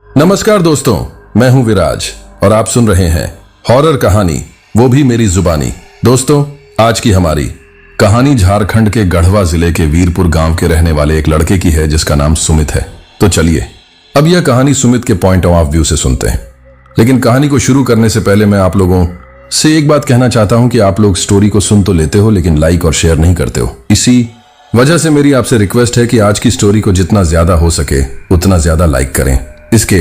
नमस्कार दोस्तों, मैं हूं विराज और आप सुन रहे हैं हॉरर कहानी, वो भी मेरी जुबानी। दोस्तों, आज की हमारी कहानी झारखंड के गढ़वा जिले के वीरपुर गांव के रहने वाले एक लड़के की है जिसका नाम सुमित है। तो चलिए अब यह कहानी सुमित के पॉइंट ऑफ व्यू से सुनते हैं। लेकिन कहानी को शुरू करने से पहले मैं आप लोगों से एक बात कहना चाहता हूं कि आप लोग स्टोरी को सुन तो लेते हो लेकिन लाइक और शेयर नहीं करते हो। इसी वजह से मेरी आपसे रिक्वेस्ट है कि आज की स्टोरी को जितना ज्यादा हो सके उतना ज्यादा लाइक करें। इसके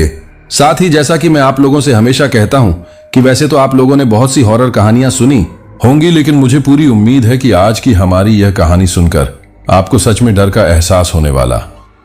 साथ ही जैसा कि मैं आप लोगों से हमेशा कहता हूं कि वैसे तो आप लोगों ने बहुत सी हॉरर कहानियां सुनी होंगी, लेकिन मुझे पूरी उम्मीद है कि आज की हमारी यह कहानी सुनकर आपको सच में डर का एहसास होने वाला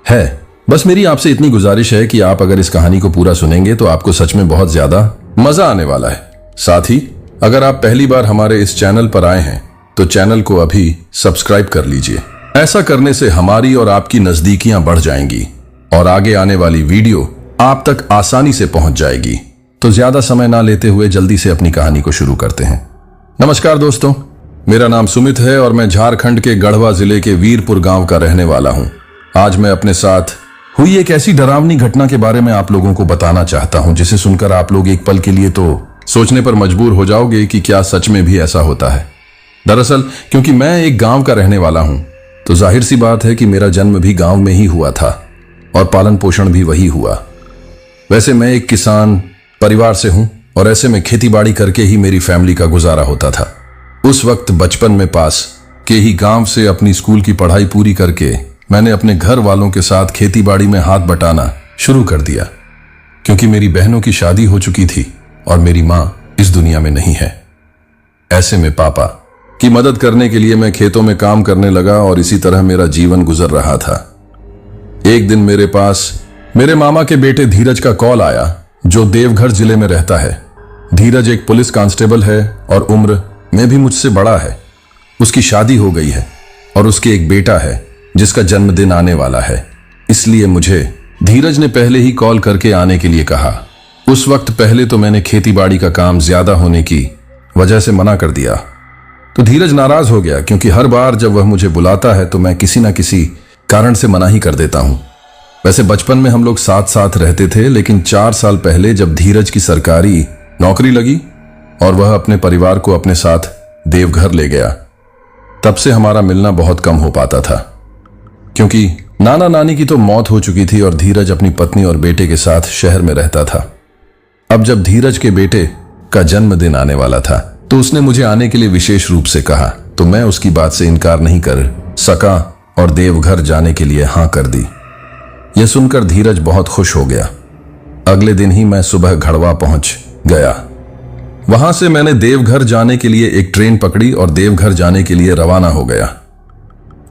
है। बस मेरी आपसे इतनी गुजारिश है कि आप अगर इस कहानी को पूरा सुनेंगे तो आपको सच में बहुत ज्यादा मजा आने वाला है। साथ ही अगर आप पहली बार हमारे इस चैनल पर आए हैं तो चैनल को अभी सब्सक्राइब कर लीजिए। ऐसा करने से हमारी और आपकी नजदीकियां बढ़ जाएंगी और आगे आने वाली वीडियो आप तक आसानी से पहुंच जाएगी। तो ज्यादा समय ना लेते हुए जल्दी से अपनी कहानी को शुरू करते हैं। नमस्कार दोस्तों, मेरा नाम सुमित है और मैं झारखंड के गढ़वा जिले के वीरपुर गांव का रहने वाला हूं। आज मैं अपने साथ हुई एक ऐसी डरावनी घटना के बारे में आप लोगों को बताना चाहता हूं जिसे सुनकर आप लोग एक पल के लिए तो सोचने पर मजबूर हो जाओगे कि क्या सच में भी ऐसा होता है। दरअसल क्योंकि मैं एक गांव का रहने वाला हूं तो जाहिर सी बात है कि मेरा जन्म भी गांव में ही हुआ था और पालन पोषण भी वही हुआ। वैसे मैं एक किसान परिवार से हूं और ऐसे में खेतीबाड़ी करके ही मेरी फैमिली का गुजारा होता था। उस वक्त बचपन में पास के ही गांव से अपनी स्कूल की पढ़ाई पूरी करके मैंने अपने घर वालों के साथ खेतीबाड़ी में हाथ बटाना शुरू कर दिया, क्योंकि मेरी बहनों की शादी हो चुकी थी और मेरी मां इस दुनिया में नहीं है। ऐसे में पापा की मदद करने के लिए मैं खेतों में काम करने लगा और इसी तरह मेरा जीवन गुजर रहा था। एक दिन मेरे पास मेरे मामा के बेटे धीरज का कॉल आया, जो देवघर जिले में रहता है। धीरज एक पुलिस कांस्टेबल है और उम्र में भी मुझसे बड़ा है। उसकी शादी हो गई है और उसके एक बेटा है जिसका जन्मदिन आने वाला है। इसलिए मुझे धीरज ने पहले ही कॉल करके आने के लिए कहा। उस वक्त पहले तो मैंने खेतीबाड़ी का काम ज्यादा होने की वजह से मना कर दिया, तो धीरज नाराज हो गया, क्योंकि हर बार जब वह मुझे बुलाता है तो मैं किसी ना किसी कारण से मना ही कर देता हूं। वैसे बचपन में हम लोग साथ साथ रहते थे, लेकिन 4 साल पहले जब धीरज की सरकारी नौकरी लगी और वह अपने परिवार को अपने साथ देवघर ले गया, तब से हमारा मिलना बहुत कम हो पाता था, क्योंकि नाना नानी की तो मौत हो चुकी थी और धीरज अपनी पत्नी और बेटे के साथ शहर में रहता था। अब जब धीरज के बेटे का जन्मदिन आने वाला था तो उसने मुझे आने के लिए विशेष रूप से कहा, तो मैं उसकी बात से इनकार नहीं कर सका और देवघर जाने के लिए हां कर दी। यह सुनकर धीरज बहुत खुश हो गया। अगले दिन ही मैं सुबह गढ़वा पहुंच गया। वहां से मैंने देवघर जाने के लिए एक ट्रेन पकड़ी और देवघर जाने के लिए रवाना हो गया।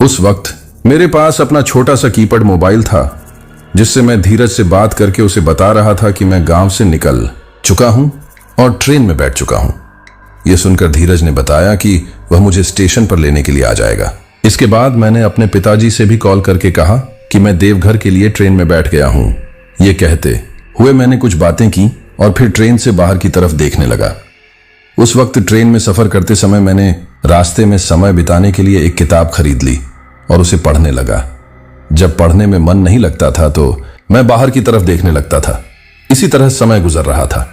उस वक्त मेरे पास अपना छोटा सा कीपैड मोबाइल था, जिससे मैं धीरज से बात करके उसे बता रहा था कि मैं गांव से निकल चुका हूं और ट्रेन में बैठ चुका हूं। यह सुनकर धीरज ने बताया कि वह मुझे स्टेशन पर लेने के लिए आ जाएगा। इसके बाद मैंने अपने पिताजी से भी कॉल करके कहा कि मैं देवघर के लिए ट्रेन में बैठ गया हूं। यह कहते हुए मैंने कुछ बातें की और फिर ट्रेन से बाहर की तरफ देखने लगा। उस वक्त ट्रेन में सफर करते समय मैंने रास्ते में समय बिताने के लिए एक किताब खरीद ली और उसे पढ़ने लगा। जब पढ़ने में मन नहीं लगता था तो मैं बाहर की तरफ देखने लगता था। इसी तरह समय गुजर रहा था।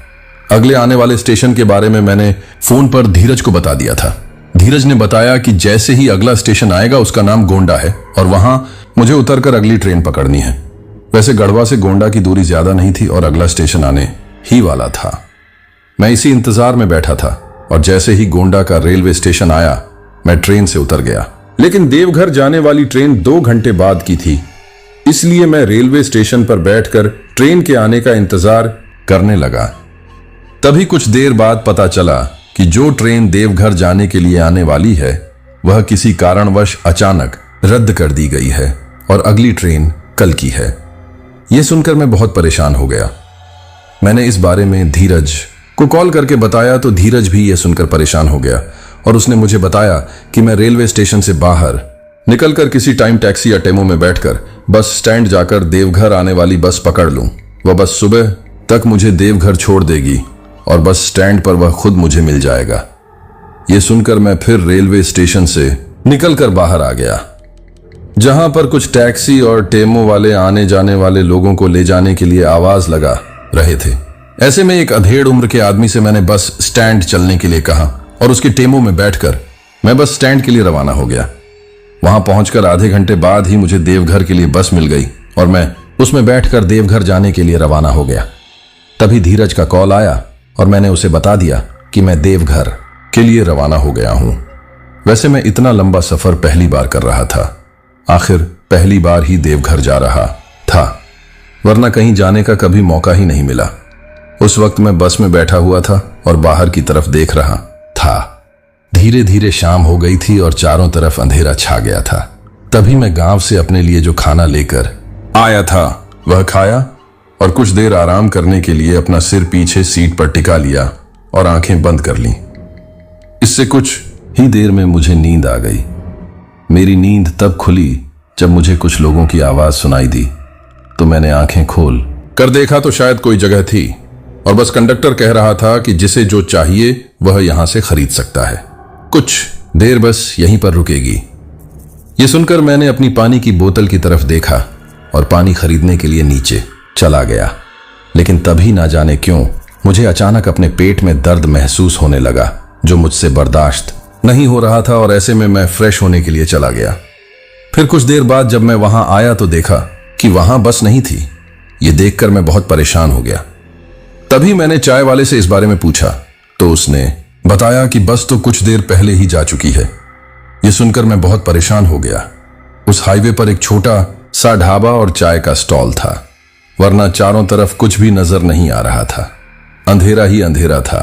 अगले आने वाले स्टेशन के बारे में मैंने फोन पर धीरज को बता दिया था। धीरज ने बताया कि जैसे ही अगला स्टेशन आएगा उसका नाम गोंडा है और वहां मुझे उतरकर अगली ट्रेन पकड़नी है। वैसे गढ़वा से गोंडा की दूरी ज्यादा नहीं थी और अगला स्टेशन आने ही वाला था। मैं इसी इंतजार में बैठा था और जैसे ही गोंडा का रेलवे स्टेशन आया मैं ट्रेन से उतर गया। लेकिन देवघर जाने वाली ट्रेन 2 घंटे बाद की थी, इसलिए मैं रेलवे स्टेशन पर बैठकर ट्रेन के आने का इंतजार करने लगा। तभी कुछ देर बाद पता चला कि जो ट्रेन देवघर जाने के लिए आने वाली है वह किसी कारणवश अचानक रद्द कर दी गई है और अगली ट्रेन कल की है। यह सुनकर मैं बहुत परेशान हो गया। मैंने इस बारे में धीरज को कॉल करके बताया तो धीरज भी यह सुनकर परेशान हो गया और उसने मुझे बताया कि मैं रेलवे स्टेशन से बाहर निकलकर किसी टाइम टैक्सी या टेमो में बैठकर बस स्टैंड जाकर देवघर आने वाली बस पकड़ लूं। वह बस सुबह तक मुझे देवघर छोड़ देगी और बस स्टैंड पर वह खुद मुझे मिल जाएगा। यह सुनकर मैं फिर रेलवे स्टेशन से निकलकर बाहर आ गया, जहां पर कुछ टैक्सी और टेमो वाले आने जाने वाले लोगों को ले जाने के लिए आवाज लगा रहे थे। ऐसे में एक अधेड़ उम्र के आदमी से मैंने बस स्टैंड चलने के लिए कहा और उसके टेमो में बैठकर मैं बस स्टैंड के लिए रवाना हो गया। वहां पहुंचकर आधे घंटे बाद ही मुझे देवघर के लिए बस मिल गई और मैं उसमें बैठकर देवघर जाने के लिए रवाना हो गया। तभी धीरज का कॉल आया और मैंने उसे बता दिया कि मैं देवघर के लिए रवाना हो गया हूं। वैसे मैं इतना लंबा सफर पहली बार कर रहा था। आखिर पहली बार ही देवघर जा रहा था, वरना कहीं जाने का कभी मौका ही नहीं मिला। उस वक्त मैं बस में बैठा हुआ था और बाहर की तरफ देख रहा था। धीरे धीरे शाम हो गई थी और चारों तरफ अंधेरा छा गया था। तभी मैं गांव से अपने लिए जो खाना लेकर आया था वह खाया और कुछ देर आराम करने के लिए अपना सिर पीछे सीट पर टिका लिया और आंखें बंद कर लीं। इससे कुछ ही देर में मुझे नींद आ गई। मेरी नींद तब खुली जब मुझे कुछ लोगों की आवाज सुनाई दी, तो मैंने आंखें खोल कर देखा तो शायद कोई जगह थी और बस कंडक्टर कह रहा था कि जिसे जो चाहिए वह यहां से खरीद सकता है, कुछ देर बस यहीं पर रुकेगी। ये सुनकर मैंने अपनी पानी की बोतल की तरफ देखा और पानी खरीदने के लिए नीचे चला गया। लेकिन तभी ना जाने क्यों मुझे अचानक अपने पेट में दर्द महसूस होने लगा जो मुझसे बर्दाश्त नहीं हो रहा था और ऐसे में मैं फ्रेश होने के लिए चला गया। फिर कुछ देर बाद जब मैं वहां आया तो देखा कि वहां बस नहीं थी। ये देखकर मैं बहुत परेशान हो गया। तभी मैंने चाय वाले से इस बारे में पूछा तो उसने बताया कि बस तो कुछ देर पहले ही जा चुकी है। ये सुनकर मैं बहुत परेशान हो गया। उस हाईवे पर एक छोटा सा ढाबा और चाय का स्टॉल था, वरना चारों तरफ कुछ भी नजर नहीं आ रहा था। अंधेरा ही अंधेरा था।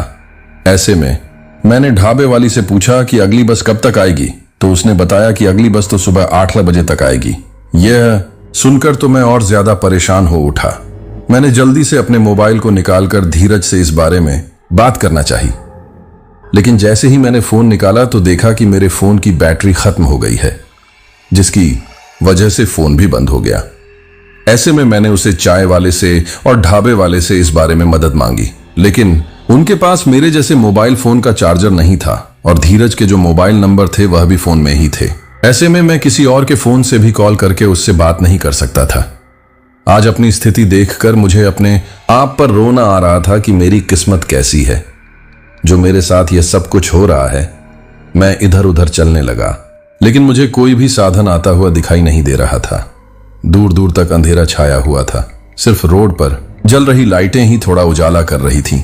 ऐसे में मैंने ढाबे वाली से पूछा कि अगली बस कब तक आएगी, तो उसने बताया कि अगली बस तो सुबह 8 बजे तक आएगी। यह सुनकर तो मैं और ज्यादा परेशान हो उठा। मैंने जल्दी से अपने मोबाइल को निकालकर धीरज से इस बारे में बात करना चाही, लेकिन जैसे ही मैंने फोन निकाला तो देखा कि मेरे फोन की बैटरी खत्म हो गई है, जिसकी वजह से फोन भी बंद हो गया। ऐसे में मैंने उसे चाय वाले से और ढाबे वाले से इस बारे में मदद मांगी, लेकिन उनके पास मेरे जैसे मोबाइल फोन का चार्जर नहीं था और धीरज के जो मोबाइल नंबर थे वह भी फोन में ही थे। ऐसे में मैं किसी और के फोन से भी कॉल करके उससे बात नहीं कर सकता था। आज अपनी स्थिति देखकर मुझे अपने आप पर रोना आ रहा था कि मेरी किस्मत कैसी है, जो मेरे साथ यह सब कुछ हो रहा है। मैं इधर उधर चलने लगा, लेकिन मुझे कोई भी साधन आता हुआ दिखाई नहीं दे रहा था। दूर दूर तक अंधेरा छाया हुआ था। सिर्फ रोड पर जल रही लाइटें ही थोड़ा उजाला कर रही थीं।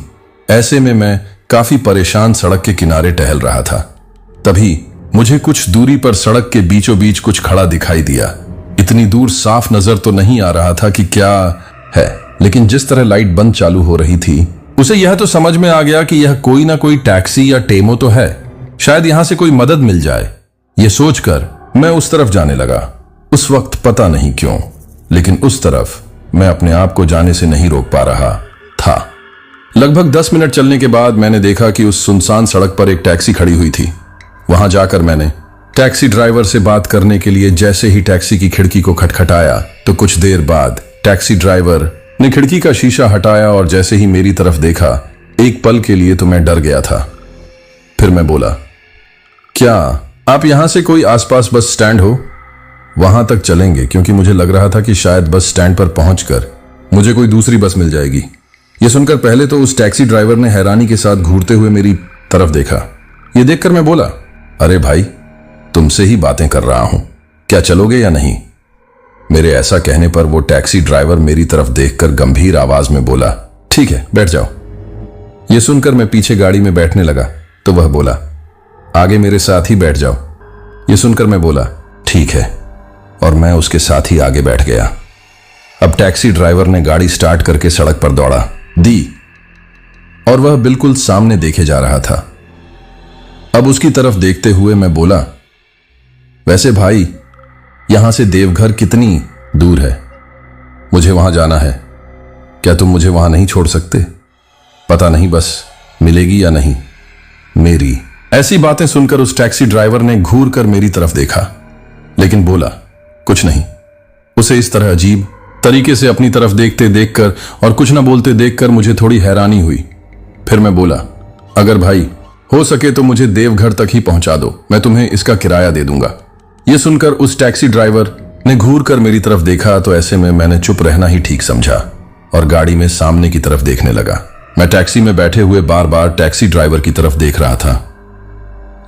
ऐसे में मैं काफी परेशान सड़क के किनारे टहल रहा था। तभी मुझे कुछ दूरी पर सड़क के बीचों बीच कुछ खड़ा दिखाई दिया। इतनी दूर साफ नजर तो नहीं आ रहा था कि क्या है, लेकिन जिस तरह लाइट बंद चालू हो रही थी उसे यह तो समझ में आ गया कि यह कोई ना कोई टैक्सी या टेमो तो है। शायद यहां से कोई मदद मिल जाए। यह सोचकर मैं उस तरफ जाने लगा। उस वक्त पता नहीं क्यों, लेकिन उस तरफ मैं अपने आप को जाने से नहीं रोक पा रहा था। लगभग 10 मिनट चलने के बाद मैंने देखा कि उस सुनसान सड़क पर एक टैक्सी खड़ी हुई थी। वहां जाकर मैंने टैक्सी ड्राइवर से बात करने के लिए जैसे ही टैक्सी की खिड़की को खटखटाया तो कुछ देर बाद टैक्सी ड्राइवर ने खिड़की का शीशा हटाया और जैसे ही मेरी तरफ देखा, एक पल के लिए तो मैं डर गया था। फिर मैं बोला, क्या आप यहां से कोई आसपास बस स्टैंड हो? वहां तक चलेंगे, क्योंकि मुझे लग रहा था कि शायद बस स्टैंड पर पहुंचकर मुझे कोई दूसरी बस मिल जाएगी। यह सुनकर पहले तो उस टैक्सी ड्राइवर ने हैरानी के साथ घूरते हुए मेरी तरफ देखा। यह देखकर मैं बोला, अरे भाई, तुमसे ही बातें कर रहा हूं, क्या चलोगे या नहीं? मेरे ऐसा कहने पर वो टैक्सी ड्राइवर मेरी तरफ देखकर गंभीर आवाज में बोला, ठीक है, बैठ जाओ। यह सुनकर मैं पीछे गाड़ी में बैठने लगा तो वह बोला, आगे मेरे साथ ही बैठ जाओ। यह सुनकर मैं बोला, ठीक है, और मैं उसके साथ ही आगे बैठ गया। अब टैक्सी ड्राइवर ने गाड़ी स्टार्ट करके सड़क पर दौड़ा दी और वह बिल्कुल सामने देखे जा रहा था। अब उसकी तरफ देखते हुए मैं बोला, वैसे भाई, यहां से देवघर कितनी दूर है? मुझे वहां जाना है, क्या तुम मुझे वहां नहीं छोड़ सकते? पता नहीं बस मिलेगी या नहीं। मेरी ऐसी बातें सुनकर उस टैक्सी ड्राइवर ने घूर कर मेरी तरफ देखा, लेकिन बोला कुछ नहीं। उसे इस तरह अजीब तरीके से अपनी तरफ देखते देखकर और कुछ न बोलते देखकर मुझे थोड़ी हैरानी हुई। फिर मैं बोला, अगर भाई हो सके तो मुझे देवघर तक ही पहुंचा दो, मैं तुम्हें इसका किराया दे दूंगा। यह सुनकर उस टैक्सी ड्राइवर ने घूर कर मेरी तरफ देखा तो ऐसे में मैंने चुप रहना ही ठीक समझा और गाड़ी में सामने की तरफ देखने लगा। मैं टैक्सी में बैठे हुए बार बार टैक्सी ड्राइवर की तरफ देख रहा था,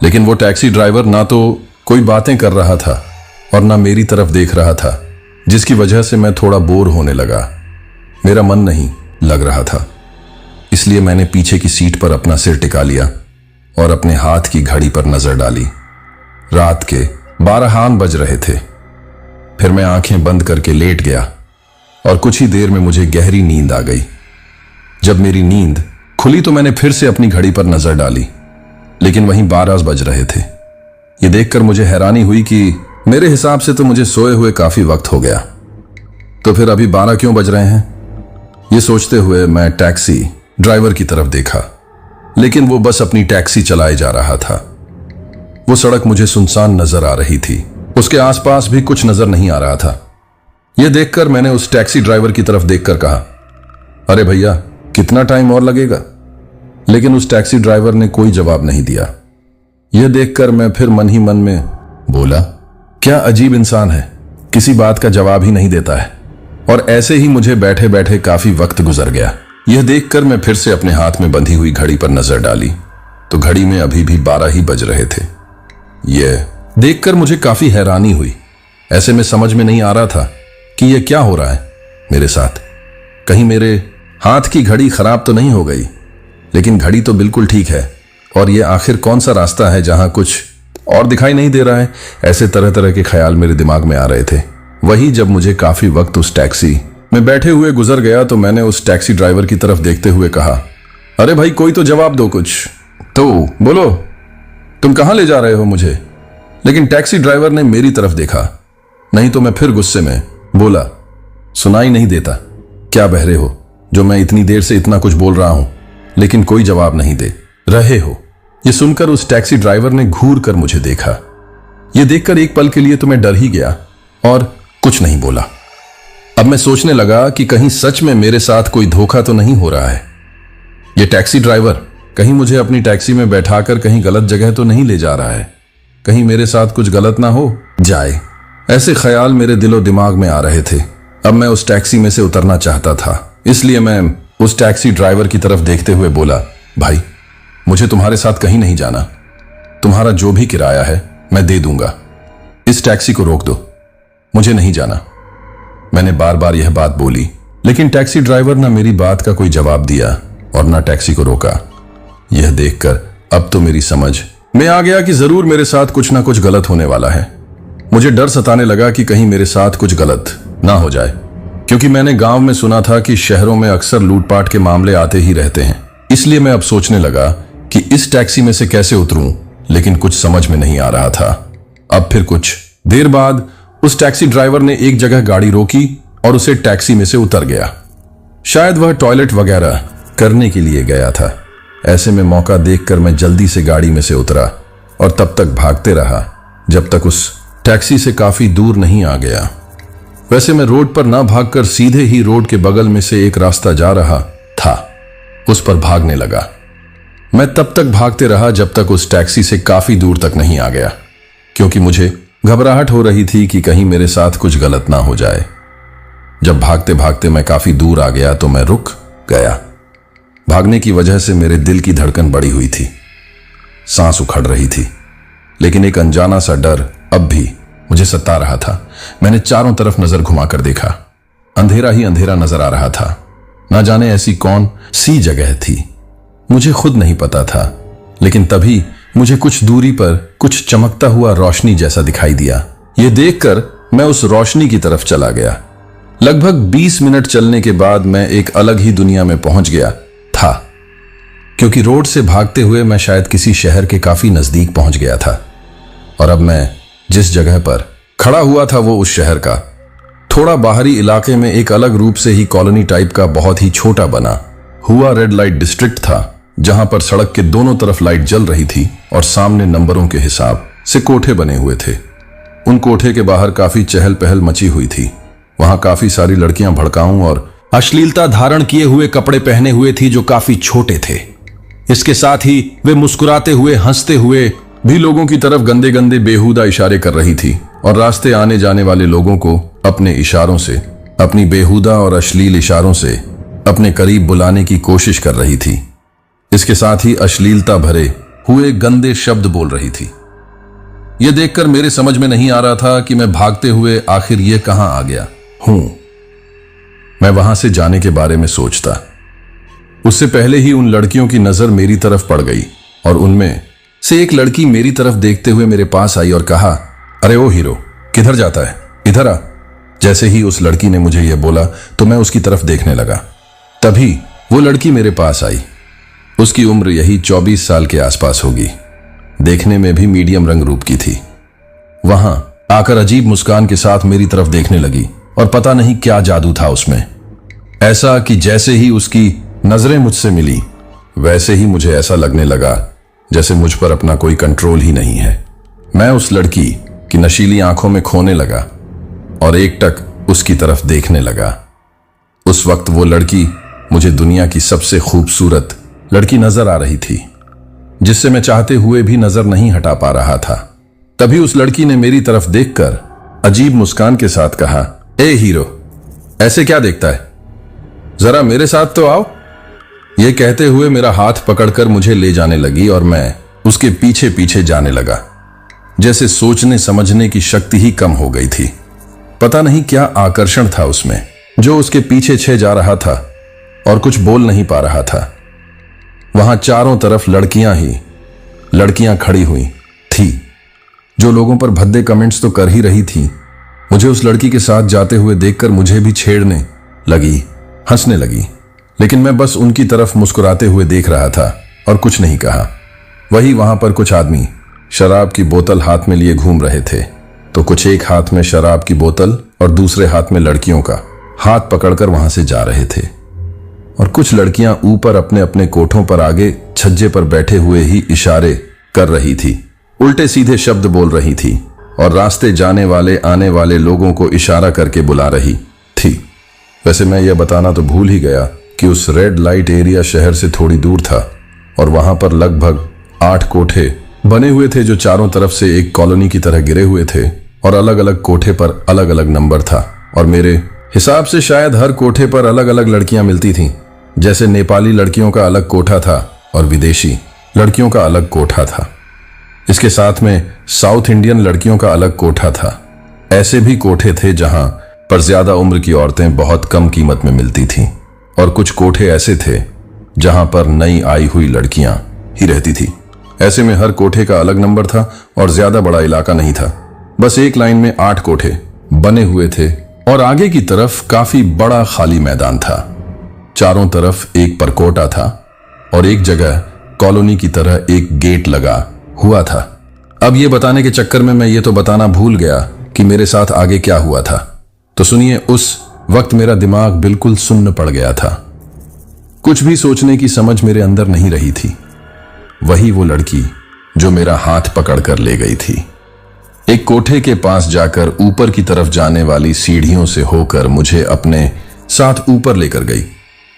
लेकिन वो टैक्सी ड्राइवर ना तो कोई बातें कर रहा था और ना मेरी तरफ देख रहा था, जिसकी वजह से मैं थोड़ा बोर होने लगा। मेरा मन नहीं लग रहा था, इसलिए मैंने पीछे की सीट पर अपना सिर टिका लिया और अपने हाथ की घड़ी पर नजर डाली। रात के 12 बज रहे थे। फिर मैं आंखें बंद करके लेट गया और कुछ ही देर में मुझे गहरी नींद आ गई। जब मेरी नींद खुली तो मैंने फिर से अपनी घड़ी पर नजर डाली, लेकिन वहीं 12 बज रहे थे। यह देखकर मुझे हैरानी हुई कि मेरे हिसाब से तो मुझे सोए हुए काफी वक्त हो गया, तो फिर अभी 12 क्यों बज रहे हैं? ये सोचते हुए मैं टैक्सी ड्राइवर की तरफ देखा, लेकिन वो बस अपनी टैक्सी चलाए जा रहा था। वो सड़क मुझे सुनसान नजर आ रही थी, उसके आसपास भी कुछ नजर नहीं आ रहा था। यह देखकर मैंने उस टैक्सी ड्राइवर की तरफ देखकर कहा, अरे भैया, कितना टाइम और लगेगा? लेकिन उस टैक्सी ड्राइवर ने कोई जवाब नहीं दिया। यह देखकर मैं फिर मन ही मन में बोला, क्या अजीब इंसान है, किसी बात का जवाब ही नहीं देता है। और ऐसे ही मुझे बैठे बैठे काफी वक्त गुजर गया। यह देखकर मैं फिर से अपने हाथ में बंधी हुई घड़ी पर नजर डाली तो घड़ी में अभी भी 12 ही बज रहे थे। यह देखकर मुझे काफी हैरानी हुई। ऐसे में समझ में नहीं आ रहा था कि यह क्या हो रहा है मेरे साथ। कहीं मेरे हाथ की घड़ी खराब तो नहीं हो गई? लेकिन घड़ी तो बिल्कुल ठीक है, और यह आखिर कौन सा रास्ता है जहां कुछ और दिखाई नहीं दे रहा है? ऐसे तरह तरह के ख्याल मेरे दिमाग में आ रहे थे। वही जब मुझे काफी वक्त उस टैक्सी में बैठे हुए गुजर गया तो मैंने उस टैक्सी ड्राइवर की तरफ देखते हुए कहा, अरे भाई, कोई तो जवाब दो, कुछ तो बोलो, तुम कहां ले जा रहे हो मुझे? लेकिन टैक्सी ड्राइवर ने मेरी तरफ देखा नहीं, तो मैं फिर गुस्से में बोला, सुनाई नहीं देता क्या बहरे हो जो मैं इतनी देर से इतना कुछ बोल रहा हूं, लेकिन कोई जवाब नहीं दे रहे हो? यह सुनकर उस टैक्सी ड्राइवर ने घूर कर मुझे देखा। यह देखकर एक पल के लिए तो मैं डर ही गया और कुछ नहीं बोला। अब मैं सोचने लगा कि कहीं सच में मेरे साथ कोई धोखा तो नहीं हो रहा है। यह टैक्सी ड्राइवर कहीं मुझे अपनी टैक्सी में बैठाकर कहीं गलत जगह तो नहीं ले जा रहा है? कहीं मेरे साथ कुछ गलत ना हो जाए, ऐसे ख्याल मेरे दिलो दिमाग में आ रहे थे। अब मैं उस टैक्सी में से उतरना चाहता था, इसलिए मैं उस टैक्सी ड्राइवर की तरफ देखते हुए बोला, भाई, मुझे तुम्हारे साथ कहीं नहीं जाना। तुम्हारा जो भी किराया है मैं दे दूंगा, इस टैक्सी को रोक दो, मुझे नहीं जाना। मैंने बार बार यह बात बोली, लेकिन टैक्सी ड्राइवर ना मेरी बात का कोई जवाब दिया और ना टैक्सी को रोका। यह देखकर अब तो मेरी समझ में आ गया कि जरूर मेरे साथ कुछ ना कुछ गलत होने वाला है। मुझे डर सताने लगा कि कहीं मेरे साथ कुछ गलत ना हो जाए, क्योंकि मैंने गांव में सुना था कि शहरों में अक्सर लूटपाट के मामले आते ही रहते हैं। इसलिए मैं अब सोचने लगा कि इस टैक्सी में से कैसे उतरूं, लेकिन कुछ समझ में नहीं आ रहा था। अब फिर कुछ देर बाद उस टैक्सी ड्राइवर ने एक जगह गाड़ी रोकी और उसे टैक्सी में से उतर गया। शायद वह टॉयलेट वगैरह करने के लिए गया था। ऐसे में मौका देखकर मैं जल्दी से गाड़ी में से उतरा और तब तक भागते रहा जब तक उस टैक्सी से काफी दूर नहीं आ गया। वैसे मैं रोड पर ना भागकर सीधे ही रोड के बगल में से एक रास्ता जा रहा था, उस पर भागने लगा। मैं तब तक भागते रहा जब तक उस टैक्सी से काफी दूर तक नहीं आ गया, क्योंकि मुझे घबराहट हो रही थी कि कहीं मेरे साथ कुछ गलत ना हो जाए। जब भागते भागते मैं काफी दूर आ गया तो मैं रुक गया। भागने की वजह से मेरे दिल की धड़कन बढ़ी हुई थी, सांस उखड़ रही थी, लेकिन एक अनजाना सा डर अब भी मुझे सता रहा था। मैंने चारों तरफ नजर घुमाकर देखा, अंधेरा ही अंधेरा नजर आ रहा था। ना जाने ऐसी कौन सी जगह थी, मुझे खुद नहीं पता था, लेकिन तभी मुझे कुछ दूरी पर कुछ चमकता हुआ रोशनी जैसा दिखाई दिया। यह देखकर मैं उस रोशनी की तरफ चला गया। लगभग 20 मिनट चलने के बाद मैं एक अलग ही दुनिया में पहुंच गया था, क्योंकि रोड से भागते हुए मैं शायद किसी शहर के काफी नजदीक पहुंच गया था। और अब मैं जिस जगह पर खड़ा हुआ था वो उस शहर का थोड़ा बाहरी इलाके में एक अलग रूप से ही कॉलोनी टाइप का बहुत ही छोटा बना हुआ रेड लाइट डिस्ट्रिक्ट था, जहां पर सड़क के दोनों तरफ लाइट जल रही थी और सामने नंबरों के हिसाब से कोठे बने हुए थे। उन कोठे के बाहर काफी चहल पहल मची हुई थी। वहां काफी सारी लड़कियां भड़काऊ और अश्लीलता धारण किए हुए कपड़े पहने हुए थी, जो काफी छोटे थे। इसके साथ ही वे मुस्कुराते हुए, हंसते हुए भी लोगों की तरफ गंदे गंदे बेहुदा इशारे कर रही थी और रास्ते आने जाने वाले लोगों को अपने इशारों से, अपनी बेहुदा और अश्लील इशारों से अपने करीब बुलाने की कोशिश कर रही थी। इसके साथ ही अश्लीलता भरे हुए गंदे शब्द बोल रही थी। यह देखकर मेरे समझ में नहीं आ रहा था कि मैं भागते हुए आखिर ये कहां आ गया हूं। मैं वहां से जाने के बारे में सोचता, उससे पहले ही उन लड़कियों की नजर मेरी तरफ पड़ गई और उनमें से एक लड़की मेरी तरफ देखते हुए मेरे पास आई और कहा, अरे ओ हीरो, किधर जाता है, इधर आ। जैसे ही उस लड़की ने मुझे यह बोला तो मैं उसकी तरफ देखने लगा। तभी वो लड़की मेरे पास आई। उसकी उम्र यही 24 साल के आसपास होगी। देखने में भी मीडियम रंग रूप की थी। वहां आकर अजीब मुस्कान के साथ मेरी तरफ देखने लगी और पता नहीं क्या जादू था उसमें। ऐसा कि जैसे ही उसकी नजरें मुझसे मिली वैसे ही मुझे ऐसा लगने लगा जैसे मुझ पर अपना कोई कंट्रोल ही नहीं है। मैं उस लड़की की नशीली आंखों में खोने लगा और एकटक उसकी तरफ देखने लगा। उस वक्त वो लड़की मुझे दुनिया की सबसे खूबसूरत लड़की नजर आ रही थी, जिससे मैं चाहते हुए भी नजर नहीं हटा पा रहा था। तभी उस लड़की ने मेरी तरफ देखकर अजीब मुस्कान के साथ कहा, ए हीरो, ऐसे क्या देखता है, जरा मेरे साथ तो आओ। यह कहते हुए मेरा हाथ पकड़कर मुझे ले जाने लगी और मैं उसके पीछे पीछे जाने लगा। जैसे सोचने समझने की शक्ति ही कम हो गई थी। पता नहीं क्या आकर्षण था उसमें जो उसके पीछे छे जा रहा था और कुछ बोल नहीं पा रहा था। वहां चारों तरफ लड़कियां ही लड़कियां खड़ी हुई थी, जो लोगों पर भद्दे कमेंट्स तो कर ही रही थी। मुझे उस लड़की के साथ जाते हुए देखकर मुझे भी छेड़ने लगी, हंसने लगी, लेकिन मैं बस उनकी तरफ मुस्कुराते हुए देख रहा था और कुछ नहीं कहा। वहां पर कुछ आदमी शराब की बोतल हाथ में लिए घूम रहे थे, तो कुछ एक हाथ में शराब की बोतल और दूसरे हाथ में लड़कियों का हाथ पकड़कर वहां से जा रहे थे। और कुछ लड़कियां ऊपर अपने अपने कोठों पर आगे छज्जे पर बैठे हुए ही इशारे कर रही थी, उल्टे सीधे शब्द बोल रही थी और रास्ते जाने वाले आने वाले लोगों को इशारा करके बुला रही थी। वैसे मैं यह बताना तो भूल ही गया कि उस रेड लाइट एरिया शहर से थोड़ी दूर था और वहां पर लगभग 8 कोठे बने हुए थे, जो चारों तरफ से एक कॉलोनी की तरह गिरे हुए थे और अलग अलग कोठे पर अलग अलग नंबर था। और मेरे हिसाब से शायद हर कोठे पर अलग अलग लड़कियां मिलती थीं। जैसे नेपाली लड़कियों का अलग कोठा था और विदेशी लड़कियों का अलग कोठा था। इसके साथ में साउथ इंडियन लड़कियों का अलग कोठा था। ऐसे भी कोठे थे जहां पर ज्यादा उम्र की औरतें बहुत कम कीमत में मिलती थीं और कुछ कोठे ऐसे थे जहां पर नई आई हुई लड़कियां ही रहती थी। ऐसे में हर कोठे का अलग नंबर था और ज्यादा बड़ा इलाका नहीं था। बस एक लाइन में 8 कोठे बने हुए थे और आगे की तरफ काफी बड़ा खाली मैदान था। चारों तरफ एक परकोटा था और एक जगह कॉलोनी की तरह एक गेट लगा हुआ था। अब ये बताने के चक्कर में मैं ये तो बताना भूल गया कि मेरे साथ आगे क्या हुआ था। तो सुनिए, उस वक्त मेरा दिमाग बिल्कुल सुन्न पड़ गया था। कुछ भी सोचने की समझ मेरे अंदर नहीं रही थी। वही वो लड़की जो मेरा हाथ पकड़कर ले गई थी, एक कोठे के पास जाकर ऊपर की तरफ जाने वाली सीढ़ियों से होकर मुझे अपने साथ ऊपर लेकर गई।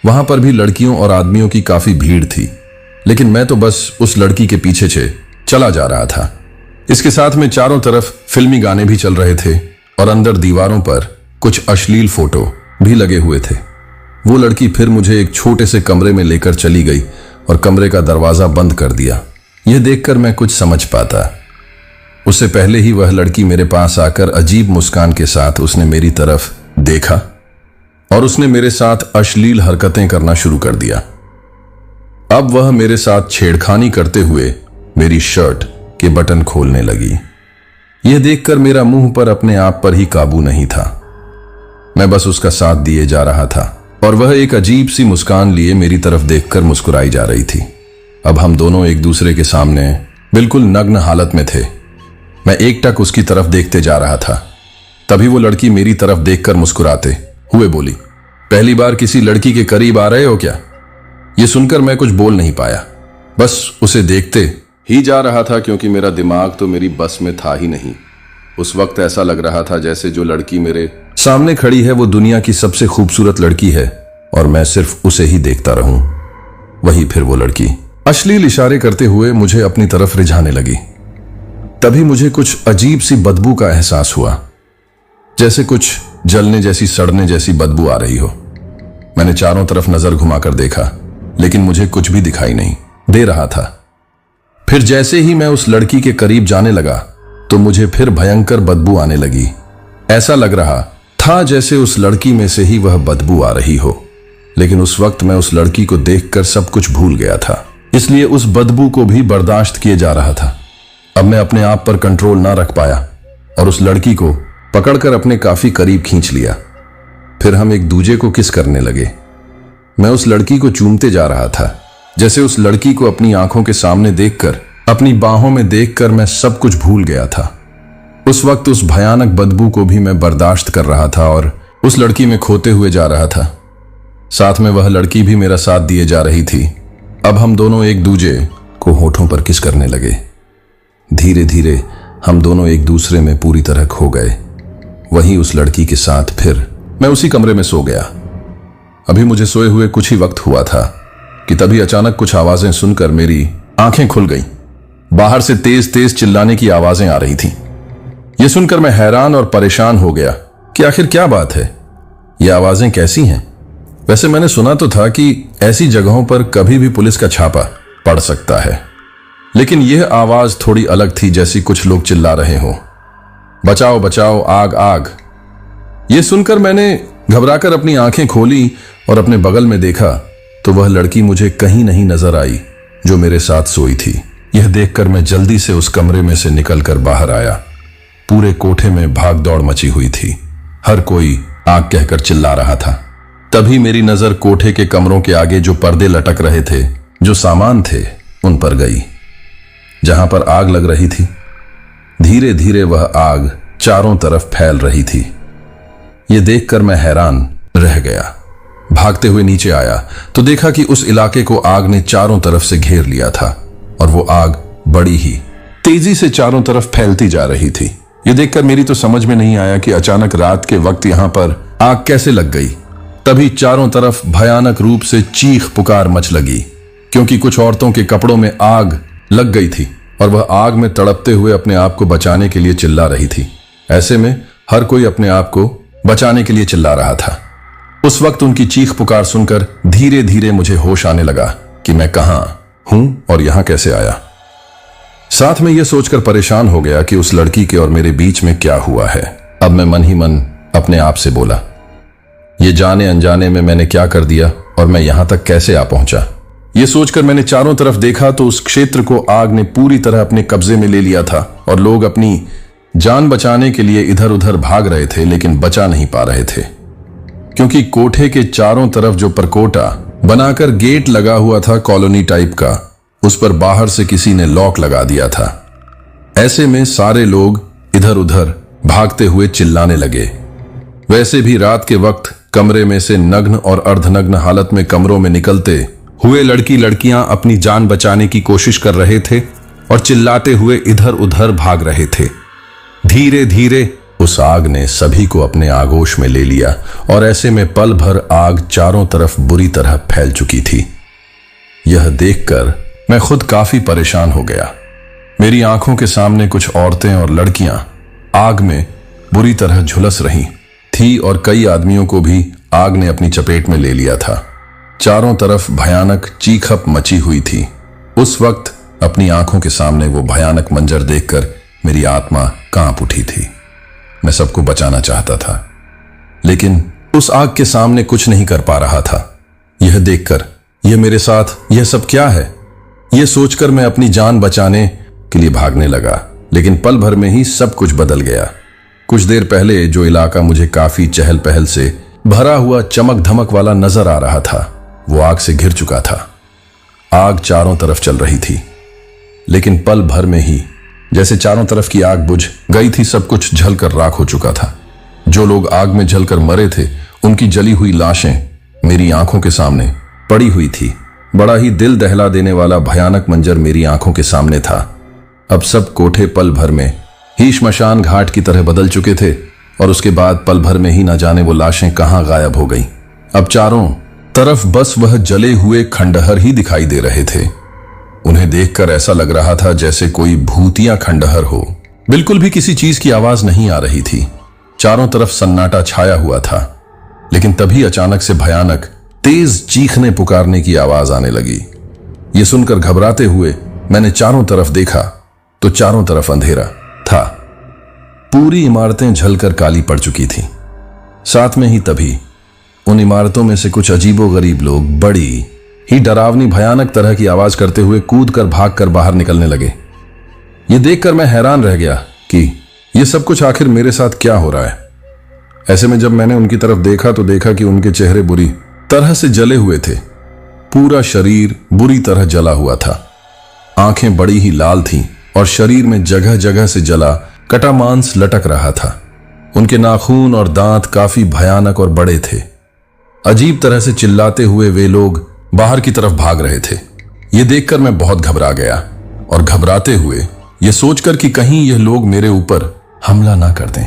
वहां पर भी लड़कियों और आदमियों की काफी भीड़ थी, लेकिन मैं तो बस उस लड़की के पीछे से चला जा रहा था। इसके साथ में चारों तरफ फिल्मी गाने भी चल रहे थे और अंदर दीवारों पर कुछ अश्लील फोटो भी लगे हुए थे। वो लड़की फिर मुझे एक छोटे से कमरे में लेकर चली गई और कमरे का दरवाजा बंद कर दिया। यह देखकर मैं कुछ समझ पाता। उससे पहले ही वह लड़की मेरे पास आकर अजीब मुस्कान के साथ उसने मेरी तरफ देखा और उसने मेरे साथ अश्लील हरकतें करना शुरू कर दिया। अब वह मेरे साथ छेड़खानी करते हुए मेरी शर्ट के बटन खोलने लगी। यह देखकर मेरा मुंह पर अपने आप पर ही काबू नहीं था। मैं बस उसका साथ दिए जा रहा था और वह एक अजीब सी मुस्कान लिए मेरी तरफ देखकर मुस्कुराई जा रही थी। अब हम दोनों एक दूसरे के सामने बिल्कुल नग्न हालत में थे। मैं एकटक उसकी तरफ देखते जा रहा था। तभी वो लड़की मेरी तरफ देखकर मुस्कुराते हुए बोली, पहली बार किसी लड़की के करीब आ रहे हो क्या? ये सुनकर मैं कुछ बोल नहीं पाया, बस उसे देखते ही जा रहा था, क्योंकि मेरा दिमाग तो मेरी बस में था ही नहीं। उस वक्त ऐसा लग रहा था जैसे जो लड़की मेरे सामने खड़ी है वो दुनिया की सबसे खूबसूरत लड़की है और मैं सिर्फ उसे ही देखता रहूं। वही फिर वो लड़की अश्लील इशारे करते हुए मुझे अपनी तरफ रिझाने लगी। तभी मुझे कुछ अजीब सी बदबू का एहसास हुआ, जैसे कुछ जलने जैसी, सड़ने जैसी बदबू आ रही हो। मैंने चारों तरफ नजर घुमाकर देखा, लेकिन मुझे कुछ भी दिखाई नहीं दे रहा था। फिर जैसे ही मैं उस लड़की के करीब जाने लगा तो मुझे फिर भयंकर बदबू आने लगी। ऐसा लग रहा था जैसे उस लड़की में से ही वह बदबू आ रही हो, लेकिन उस वक्त मैं उस लड़की को देखकर सब कुछ भूल गया था, इसलिए उस बदबू को भी बर्दाश्त किए जा रहा था। अब मैं अपने आप पर कंट्रोल ना रख पाया और उस लड़की को पकड़कर अपने काफी करीब खींच लिया। फिर हम एक दूजे को किस करने लगे। मैं उस लड़की को चूमते जा रहा था, जैसे उस लड़की को अपनी आंखों के सामने देखकर, अपनी बाहों में देखकर मैं सब कुछ भूल गया था। उस वक्त उस भयानक बदबू को भी मैं बर्दाश्त कर रहा था और उस लड़की में खोते हुए जा रहा था। साथ में वह लड़की भी मेरा साथ दिए जा रही थी। अब हम दोनों एक दूजे को होठों पर किस करने लगे। धीरे धीरे हम दोनों एक दूसरे में पूरी तरह खो गए। वहीं उस लड़की के साथ फिर मैं उसी कमरे में सो गया। अभी मुझे सोए हुए कुछ ही वक्त हुआ था कि तभी अचानक कुछ आवाजें सुनकर मेरी आंखें खुल गईं। बाहर से तेज तेज चिल्लाने की आवाजें आ रही थीं। यह सुनकर मैं हैरान और परेशान हो गया कि आखिर क्या बात है, ये आवाजें कैसी हैं। वैसे मैंने सुना तो था कि ऐसी जगहों पर कभी भी पुलिस का छापा पड़ सकता है, लेकिन यह आवाज थोड़ी अलग थी, जैसी कुछ लोग चिल्ला रहे हो, बचाओ बचाओ, आग आग। यह सुनकर मैंने घबराकर अपनी आंखें खोली और अपने बगल में देखा तो वह लड़की मुझे कहीं नहीं नजर आई जो मेरे साथ सोई थी। यह देखकर मैं जल्दी से उस कमरे में से निकलकर बाहर आया। पूरे कोठे में भाग दौड़ मची हुई थी। हर कोई आग कहकर चिल्ला रहा था। तभी मेरी नजर कोठे के कमरों के आगे जो पर्दे लटक रहे थे, जो सामान थे, उन पर गई, जहां पर आग लग रही थी। धीरे धीरे वह आग चारों तरफ फैल रही थी। यह देखकर मैं हैरान रह गया। भागते हुए नीचे आया तो देखा कि उस इलाके को आग ने चारों तरफ से घेर लिया था और वो आग बड़ी ही तेजी से चारों तरफ फैलती जा रही थी। यह देखकर मेरी तो समझ में नहीं आया कि अचानक रात के वक्त यहां पर आग कैसे लग गई। तभी चारों तरफ भयानक रूप से चीख पुकार मच लगी, क्योंकि कुछ औरतों के कपड़ों में आग लग गई थी और वह आग में तड़पते हुए अपने आप को बचाने के लिए चिल्ला रही थी। ऐसे में हर कोई अपने आप को बचाने के लिए चिल्ला रहा था। उस वक्त उनकी चीख पुकार सुनकर धीरे धीरे मुझे होश आने लगा कि मैं कहां हूं और यहां कैसे आया। साथ में यह सोचकर परेशान हो गया कि उस लड़की के और मेरे बीच में क्या हुआ है। अब मैं मन ही मन अपने आप से बोला, ये जाने अनजाने में मैंने क्या कर दिया और मैं यहां तक कैसे आ पहुंचा। यह सोचकर मैंने चारों तरफ देखा तो उस क्षेत्र को आग ने पूरी तरह अपने कब्जे में ले लिया था और लोग अपनी जान बचाने के लिए इधर उधर भाग रहे थे, लेकिन बचा नहीं पा रहे थे, क्योंकि कोठे के चारों तरफ जो परकोटा बनाकर गेट लगा हुआ था कॉलोनी टाइप का, उस पर बाहर से किसी ने लॉक लगा दिया था। ऐसे में सारे लोग इधर उधर भागते हुए चिल्लाने लगे। वैसे भी रात के वक्त कमरे में से नग्न और अर्धनग्न हालत में कमरों में निकलते हुए लड़की लड़कियां अपनी जान बचाने की कोशिश कर रहे थे और चिल्लाते हुए इधर उधर भाग रहे थे। धीरे धीरे उस आग ने सभी को अपने आगोश में ले लिया और ऐसे में पल भर आग चारों तरफ बुरी तरह फैल चुकी थी। यह देखकर मैं खुद काफी परेशान हो गया। मेरी आंखों के सामने कुछ औरतें और लड़कियां आग में बुरी तरह झुलस रही थी और कई आदमियों को भी आग ने अपनी चपेट में ले लिया था। चारों तरफ भयानक चीखप मची हुई थी। उस वक्त अपनी आंखों के सामने वो भयानक मंजर देखकर मेरी आत्मा कांप उठी थी। मैं सबको बचाना चाहता था, लेकिन उस आग के सामने कुछ नहीं कर पा रहा था। यह देखकर, यह मेरे साथ यह सब क्या है, यह सोचकर मैं अपनी जान बचाने के लिए भागने लगा, लेकिन पल भर में ही सब कुछ बदल गया। कुछ देर पहले जो इलाका मुझे काफी चहल पहल से भरा हुआ चमक धमक वाला नजर आ रहा था, वो आग से घिर चुका था। आग चारों तरफ चल रही थी, लेकिन पल भर में ही जैसे चारों तरफ की आग बुझ गई थी, सब कुछ जलकर राख हो चुका था। जो लोग आग में जलकर मरे थे, उनकी जली हुई लाशें मेरी आंखों के सामने पड़ी हुई थी। बड़ा ही दिल दहला देने वाला भयानक मंजर मेरी आंखों के सामने था। अब सब कोठे पल भर में ही श्मशान घाट की तरह बदल चुके थे और उसके बाद पल भर में ही न जाने वो लाशें कहां गायब हो गईं। अब चारों तरफ बस वह जले हुए खंडहर ही दिखाई दे रहे थे। उन्हें देखकर ऐसा लग रहा था जैसे कोई भूतिया खंडहर हो। बिल्कुल भी किसी चीज की आवाज नहीं आ रही थी। चारों तरफ सन्नाटा छाया हुआ था, लेकिन तभी अचानक से भयानक तेज चीखने पुकारने की आवाज आने लगी। ये सुनकर घबराते हुए मैंने चारों तरफ देखा तो चारों तरफ अंधेरा था। पूरी इमारतें झलकर काली पड़ चुकी थीं। साथ में ही तभी उन इमारतों में से कुछ अजीबोगरीब लोग बड़ी ही डरावनी भयानक तरह की आवाज करते हुए कूदकर भागकर बाहर निकलने लगे। ये देखकर मैं हैरान रह गया कि ये सब कुछ आखिर मेरे साथ क्या हो रहा है। ऐसे में जब मैंने उनकी तरफ देखा तो देखा कि उनके चेहरे बुरी तरह से जले हुए थे। पूरा शरीर बुरी तरह जला हुआ था। आंखें बड़ी ही लाल थीं और शरीर में जगह जगह से जला कटा मांस लटक रहा था। उनके नाखून और दांत काफी भयानक और बड़े थे। अजीब तरह से चिल्लाते हुए वे लोग बाहर की तरफ भाग रहे थे। ये देखकर मैं बहुत घबरा गया और घबराते हुए ये सोचकर कि कहीं यह लोग मेरे ऊपर हमला ना कर दें,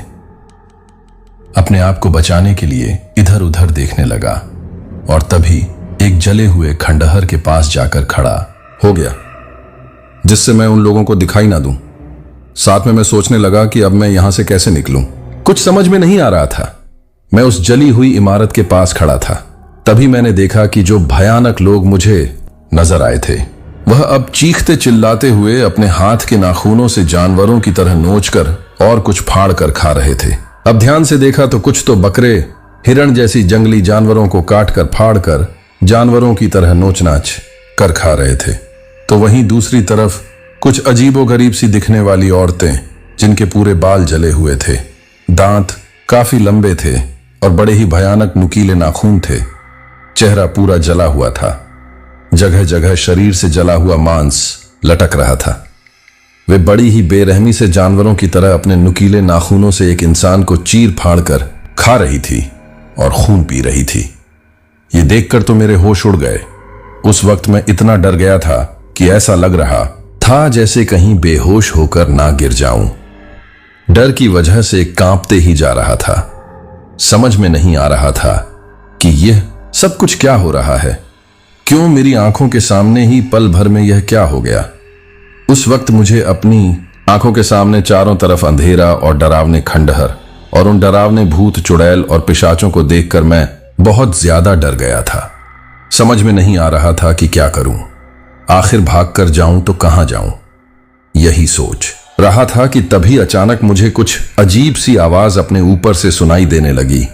अपने आप को बचाने के लिए इधर उधर देखने लगा और तभी एक जले हुए खंडहर के पास जाकर खड़ा हो गया, जिससे मैं उन लोगों को दिखाई ना दूं। साथ में मैं सोचने लगा कि अब मैं यहां से कैसे निकलूं। कुछ समझ में नहीं आ रहा था। मैं उस जली हुई इमारत के पास खड़ा था। तभी मैंने देखा कि जो भयानक लोग मुझे नजर आए थे वह अब चीखते चिल्लाते हुए अपने हाथ के नाखूनों से जानवरों की तरह नोचकर और कुछ फाड़ कर खा रहे थे। अब ध्यान से देखा तो कुछ तो बकरे हिरण जैसी जंगली जानवरों को काट कर फाड़ कर जानवरों की तरह नोच-नाच कर खा रहे थे, तो वहीं दूसरी तरफ कुछ अजीबोगरीब सी दिखने वाली औरतें जिनके पूरे बाल जले हुए थे, दांत काफी लंबे थे और बड़े ही भयानक नुकीले नाखून थे। चेहरा पूरा जला हुआ था। जगह जगह शरीर से जला हुआ मांस लटक रहा था। वे बड़ी ही बेरहमी से जानवरों की तरह अपने नुकीले नाखूनों से एक इंसान को चीर फाड़ कर खा रही थी और खून पी रही थी। ये देखकर तो मेरे होश उड़ गए। उस वक्त मैं इतना डर गया था कि ऐसा लग रहा था जैसे कहीं बेहोश होकर ना गिर जाऊं। डर की वजह से कांपते ही जा रहा था। समझ में नहीं आ रहा था कि यह सब कुछ क्या हो रहा है। क्यों मेरी आंखों के सामने ही पल भर में यह क्या हो गया। उस वक्त मुझे अपनी आंखों के सामने चारों तरफ अंधेरा और डरावने खंडहर और उन डरावने भूत चुड़ैल और पिशाचों को देखकर मैं बहुत ज्यादा डर गया था। समझ में नहीं आ रहा था कि क्या करूं। आखिर भागकर जाऊं तो कहां जाऊं, यही सोच रहा था कि तभी अचानक मुझे कुछ अजीब सी आवाज अपने ऊपर से सुनाई देने लगी।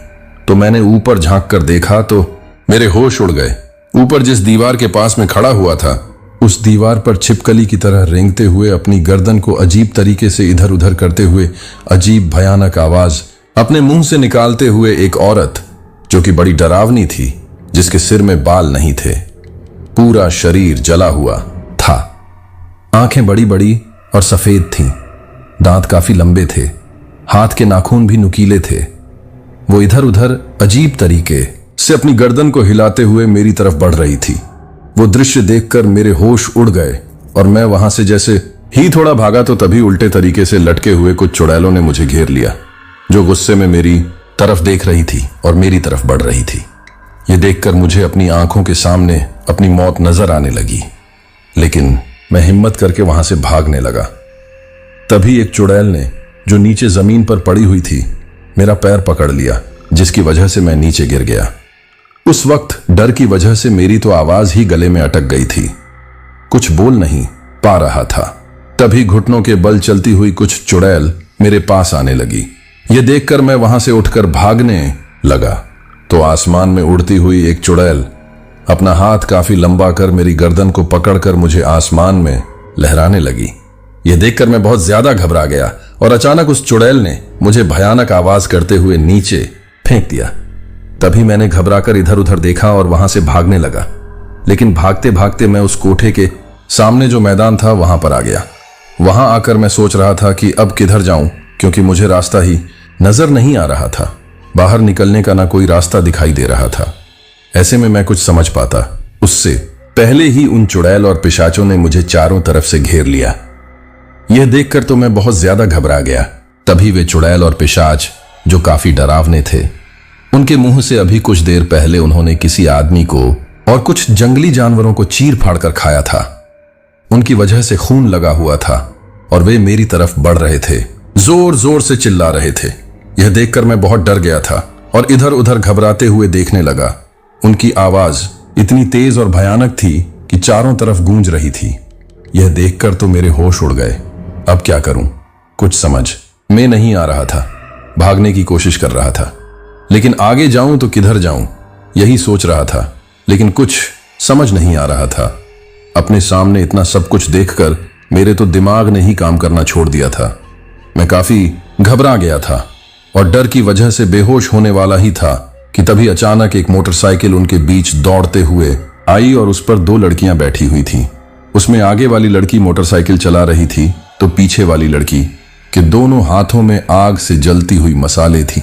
तो मैंने ऊपर झांक कर देखा तो मेरे होश उड़ गए। ऊपर जिस दीवार के पास में खड़ा हुआ था उस दीवार पर छिपकली की तरह रेंगते हुए अपनी गर्दन को अजीब तरीके से इधर उधर करते हुए अजीब भयानक आवाज अपने मुंह से निकालते हुए एक औरत, जो कि बड़ी डरावनी थी, जिसके सिर में बाल नहीं थे, पूरा शरीर जला हुआ था। आंखें बड़ी बड़ी और सफेद थीं, दांत काफी लंबे थे, हाथ के नाखून भी नुकीले थे। वो इधर उधर अजीब तरीके से अपनी गर्दन को हिलाते हुए मेरी तरफ बढ़ रही थी। वो दृश्य देखकर मेरे होश उड़ गए और मैं वहां से जैसे ही थोड़ा भागा तो तभी उल्टे तरीके से लटके हुए कुछ चुड़ैलों ने मुझे घेर लिया, जो गुस्से में मेरी तरफ देख रही थी और मेरी तरफ बढ़ रही थी। ये देखकर मुझे अपनी आंखों के सामने अपनी मौत नजर आने लगी, लेकिन मैं हिम्मत करके वहां से भागने लगा। तभी एक चुड़ैल ने, जो नीचे जमीन पर पड़ी हुई थी, मेरा पैर पकड़ लिया, जिसकी वजह से मैं नीचे गिर गया। उस वक्त डर की वजह से मेरी तो आवाज ही गले में अटक गई थी, कुछ बोल नहीं पा रहा था। तभी घुटनों के बल चलती हुई कुछ चुड़ैल मेरे पास आने लगी। यह देखकर मैं वहां से उठकर भागने लगा तो आसमान में उड़ती हुई एक चुड़ैल अपना हाथ काफी लंबा कर मेरी गर्दन को पकड़कर मुझे आसमान में लहराने लगी। यह देखकर मैं बहुत ज्यादा घबरा गया और अचानक उस चुड़ैल ने मुझे भयानक आवाज करते हुए नीचे फेंक दिया। तभी मैंने घबराकर इधर उधर देखा और वहां से भागने लगा, लेकिन भागते भागते मैं उस कोठे के सामने जो मैदान था वहां पर आ गया। वहां आकर मैं सोच रहा था कि अब किधर जाऊं, क्योंकि मुझे रास्ता ही नजर नहीं आ रहा था। बाहर निकलने का ना कोई रास्ता दिखाई दे रहा था। ऐसे में मैं कुछ समझ पाता उससे पहले ही उन चुड़ैल और पिशाचों ने मुझे चारों तरफ से घेर लिया। यह देखकर तो मैं बहुत ज्यादा घबरा गया। तभी वे चुड़ैल और पिशाच, जो काफी डरावने थे, उनके मुंह से अभी कुछ देर पहले उन्होंने किसी आदमी को और कुछ जंगली जानवरों को चीर फाड़ कर खाया था। उनकी वजह से खून लगा हुआ था और वे मेरी तरफ बढ़ रहे थे, जोर जोर से चिल्ला रहे थे। यह देखकर मैं बहुत डर गया था और इधर उधर घबराते हुए देखने लगा। उनकी आवाज इतनी तेज और भयानक थी कि चारों तरफ गूंज रही थी। यह देखकर तो मेरे होश उड़ गए। अब क्या करूं, कुछ समझ में नहीं आ रहा था। भागने की कोशिश कर रहा था, लेकिन आगे जाऊं तो किधर जाऊं, यही सोच रहा था, लेकिन कुछ समझ नहीं आ रहा था। अपने सामने इतना सब कुछ देखकर मेरे तो दिमाग ने ही काम करना छोड़ दिया था। मैं काफी घबरा गया था और डर की वजह से बेहोश होने वाला ही था कि तभी अचानक एक मोटरसाइकिल उनके बीच दौड़ते हुए आई और उस पर 2 लड़कियां बैठी हुई थीं। उसमें आगे वाली लड़की मोटरसाइकिल चला रही थी तो पीछे वाली लड़की के दोनों हाथों में आग से जलती हुई मसाले थी।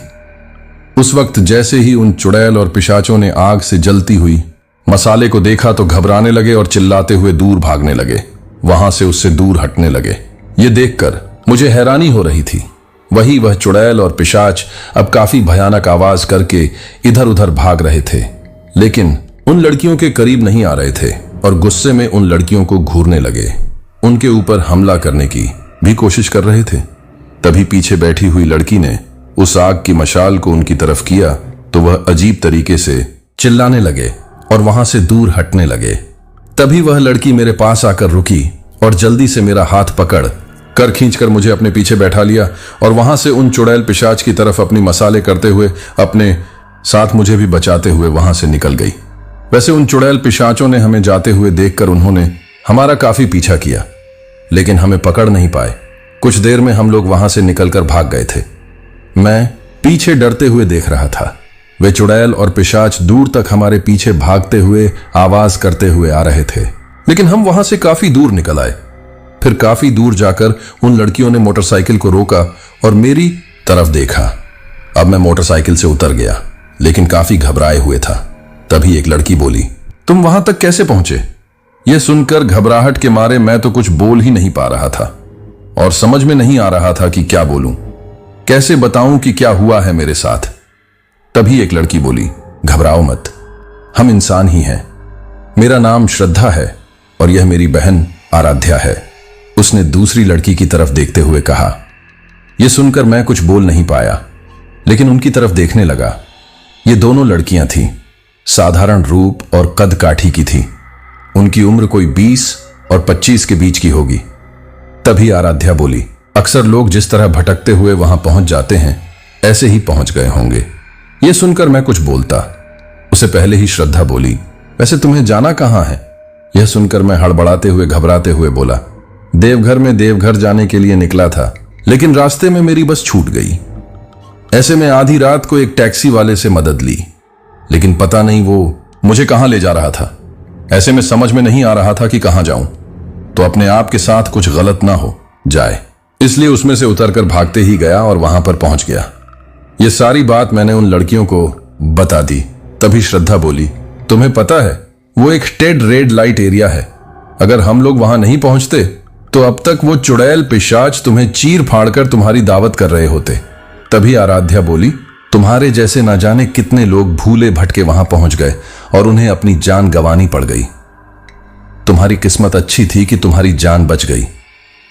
उस वक्त जैसे ही उन चुड़ैल और पिशाचों ने आग से जलती हुई मसाले को देखा तो घबराने लगे और चिल्लाते हुए दूर भागने लगे, वहां से उससे दूर हटने लगे। ये देखकर मुझे हैरानी हो रही थी। वह चुड़ैल और पिशाच अब काफी भयानक आवाज करके इधर उधर भाग रहे थे, लेकिन उन लड़कियों के करीब नहीं आ रहे थे और गुस्से में उन लड़कियों को घूरने लगे, उनके ऊपर हमला करने की भी कोशिश कर रहे थे। तभी पीछे बैठी हुई लड़की ने उस आग की मशाल को उनकी तरफ किया तो वह अजीब तरीके से चिल्लाने लगे और वहां से दूर हटने लगे। तभी वह लड़की मेरे पास आकर रुकी और जल्दी से मेरा हाथ पकड़ कर खींचकर मुझे अपने पीछे बैठा लिया और वहां से उन चुड़ैल पिशाच की तरफ अपनी मसाले करते हुए अपने साथ मुझे भी बचाते हुए वहां से निकल गई। वैसे उन चुड़ैल पिशाचों ने हमें जाते हुए देखकर उन्होंने हमारा काफी पीछा किया, लेकिन हमें पकड़ नहीं पाए। कुछ देर में हम लोग वहां से निकलकर भाग गए थे। मैं पीछे डरते हुए देख रहा था। वे चुड़ैल और पिशाच दूर तक हमारे पीछे भागते हुए आवाज करते हुए आ रहे थे, लेकिन हम वहां से काफी दूर निकल आए। फिर काफी दूर जाकर उन लड़कियों ने मोटरसाइकिल को रोका और मेरी तरफ देखा। अब मैं मोटरसाइकिल से उतर गया, लेकिन काफी घबराए हुए था। तभी एक लड़की बोली, तुम वहां तक कैसे पहुंचे? यह सुनकर घबराहट के मारे मैं तो कुछ बोल ही नहीं पा रहा था और समझ में नहीं आ रहा था कि क्या बोलूं, कैसे बताऊं कि क्या हुआ है मेरे साथ। तभी एक लड़की बोली, घबराओ मत, हम इंसान ही हैं। मेरा नाम श्रद्धा है और यह मेरी बहन आराध्या है। उसने दूसरी लड़की की तरफ देखते हुए कहा। यह सुनकर मैं कुछ बोल नहीं पाया, लेकिन उनकी तरफ देखने लगा। ये दोनों लड़कियां थीं, साधारण रूप और कद काठी की थीं। उनकी उम्र कोई 20 और 25 के बीच की होगी। तभी आराध्या बोली, अक्सर लोग जिस तरह भटकते हुए वहां पहुंच जाते हैं, ऐसे ही पहुंच गए होंगे। यह सुनकर मैं कुछ बोलता, उसे पहले ही श्रद्धा बोली, वैसे तुम्हें जाना कहां है? यह सुनकर मैं हड़बड़ाते हुए घबराते हुए बोला, देवघर में देवघर जाने के लिए निकला था, लेकिन रास्ते में मेरी बस छूट गई। ऐसे में आधी रात को एक टैक्सी वाले से मदद ली, लेकिन पता नहीं वो मुझे कहां ले जा रहा था। ऐसे में समझ में नहीं आ रहा था कि कहां जाऊं, तो अपने आप के साथ कुछ गलत ना हो जाए, इसलिए उसमें से उतरकर भागते ही गया और वहां पर पहुंच गया। ये सारी बात मैंने उन लड़कियों को बता दी। तभी श्रद्धा बोली, तुम्हें पता है वो एक टेड रेड लाइट एरिया है। अगर हम लोग वहां नहीं पहुंचते तो अब तक वो चुड़ैल पिशाच तुम्हें चीर फाड़कर तुम्हारी दावत कर रहे होते। तभी आराध्या बोली, तुम्हारे जैसे ना जाने कितने लोग भूले भटके वहां पहुंच गए और उन्हें अपनी जान गंवानी पड़ गई। तुम्हारी किस्मत अच्छी थी कि तुम्हारी जान बच गई,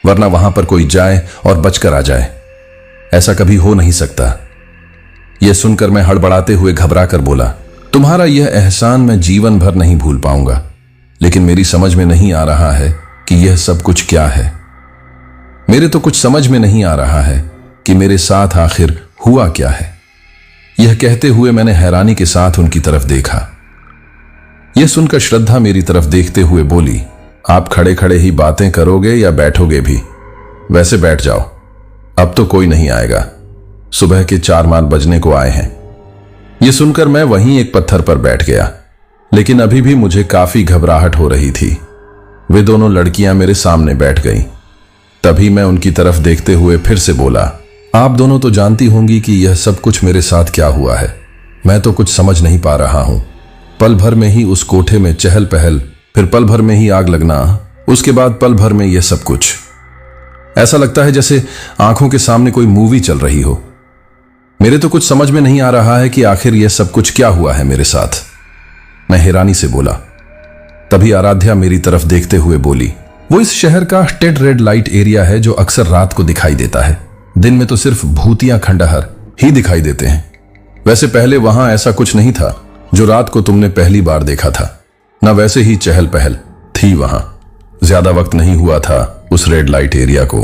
वरना वहां पर कोई जाए और बचकर आ जाए, ऐसा कभी हो नहीं सकता। यह सुनकर मैं हड़बड़ाते हुए घबरा कर बोला, तुम्हारा यह एहसान मैं जीवन भर नहीं भूल पाऊंगा, लेकिन मेरी समझ में नहीं आ रहा है कि यह सब कुछ क्या है। मेरे तो कुछ समझ में नहीं आ रहा है कि मेरे साथ आखिर हुआ क्या है। यह कहते हुए मैंने हैरानी के साथ उनकी तरफ देखा। यह सुनकर श्रद्धा मेरी तरफ देखते हुए बोली, आप खड़े खड़े ही बातें करोगे या बैठोगे भी? वैसे बैठ जाओ, अब तो कोई नहीं आएगा, सुबह के 4 बजने को आए हैं। यह सुनकर मैं वहीं एक पत्थर पर बैठ गया, लेकिन अभी भी मुझे काफी घबराहट हो रही थी। वे दोनों लड़कियां मेरे सामने बैठ गईं। तभी मैं उनकी तरफ देखते हुए फिर से बोला, आप दोनों तो जानती होंगी कि यह सब कुछ मेरे साथ क्या हुआ है। मैं तो कुछ समझ नहीं पा रहा हूं। पल भर में ही उस कोठे में चहल पहल, फिर पल भर में ही आग लगना, उसके बाद पल भर में यह सब कुछ। ऐसा लगता है जैसे आंखों के सामने कोई मूवी चल रही हो। मेरे तो कुछ समझ में नहीं आ रहा है कि आखिर यह सब कुछ क्या हुआ है मेरे साथ। मैं हैरानी से बोला। तभी आराध्या मेरी तरफ देखते हुए बोली, वो इस शहर का टेड रेड लाइट एरिया है जो अक्सर रात को दिखाई देता है। दिन में तो सिर्फ भूतियां खंडहर ही दिखाई देते हैं। वैसे पहले वहां ऐसा कुछ नहीं था, जो रात को तुमने पहली बार देखा था। न वैसे ही चहल पहल थी वहां। ज्यादा वक्त नहीं हुआ था उस रेड लाइट एरिया को।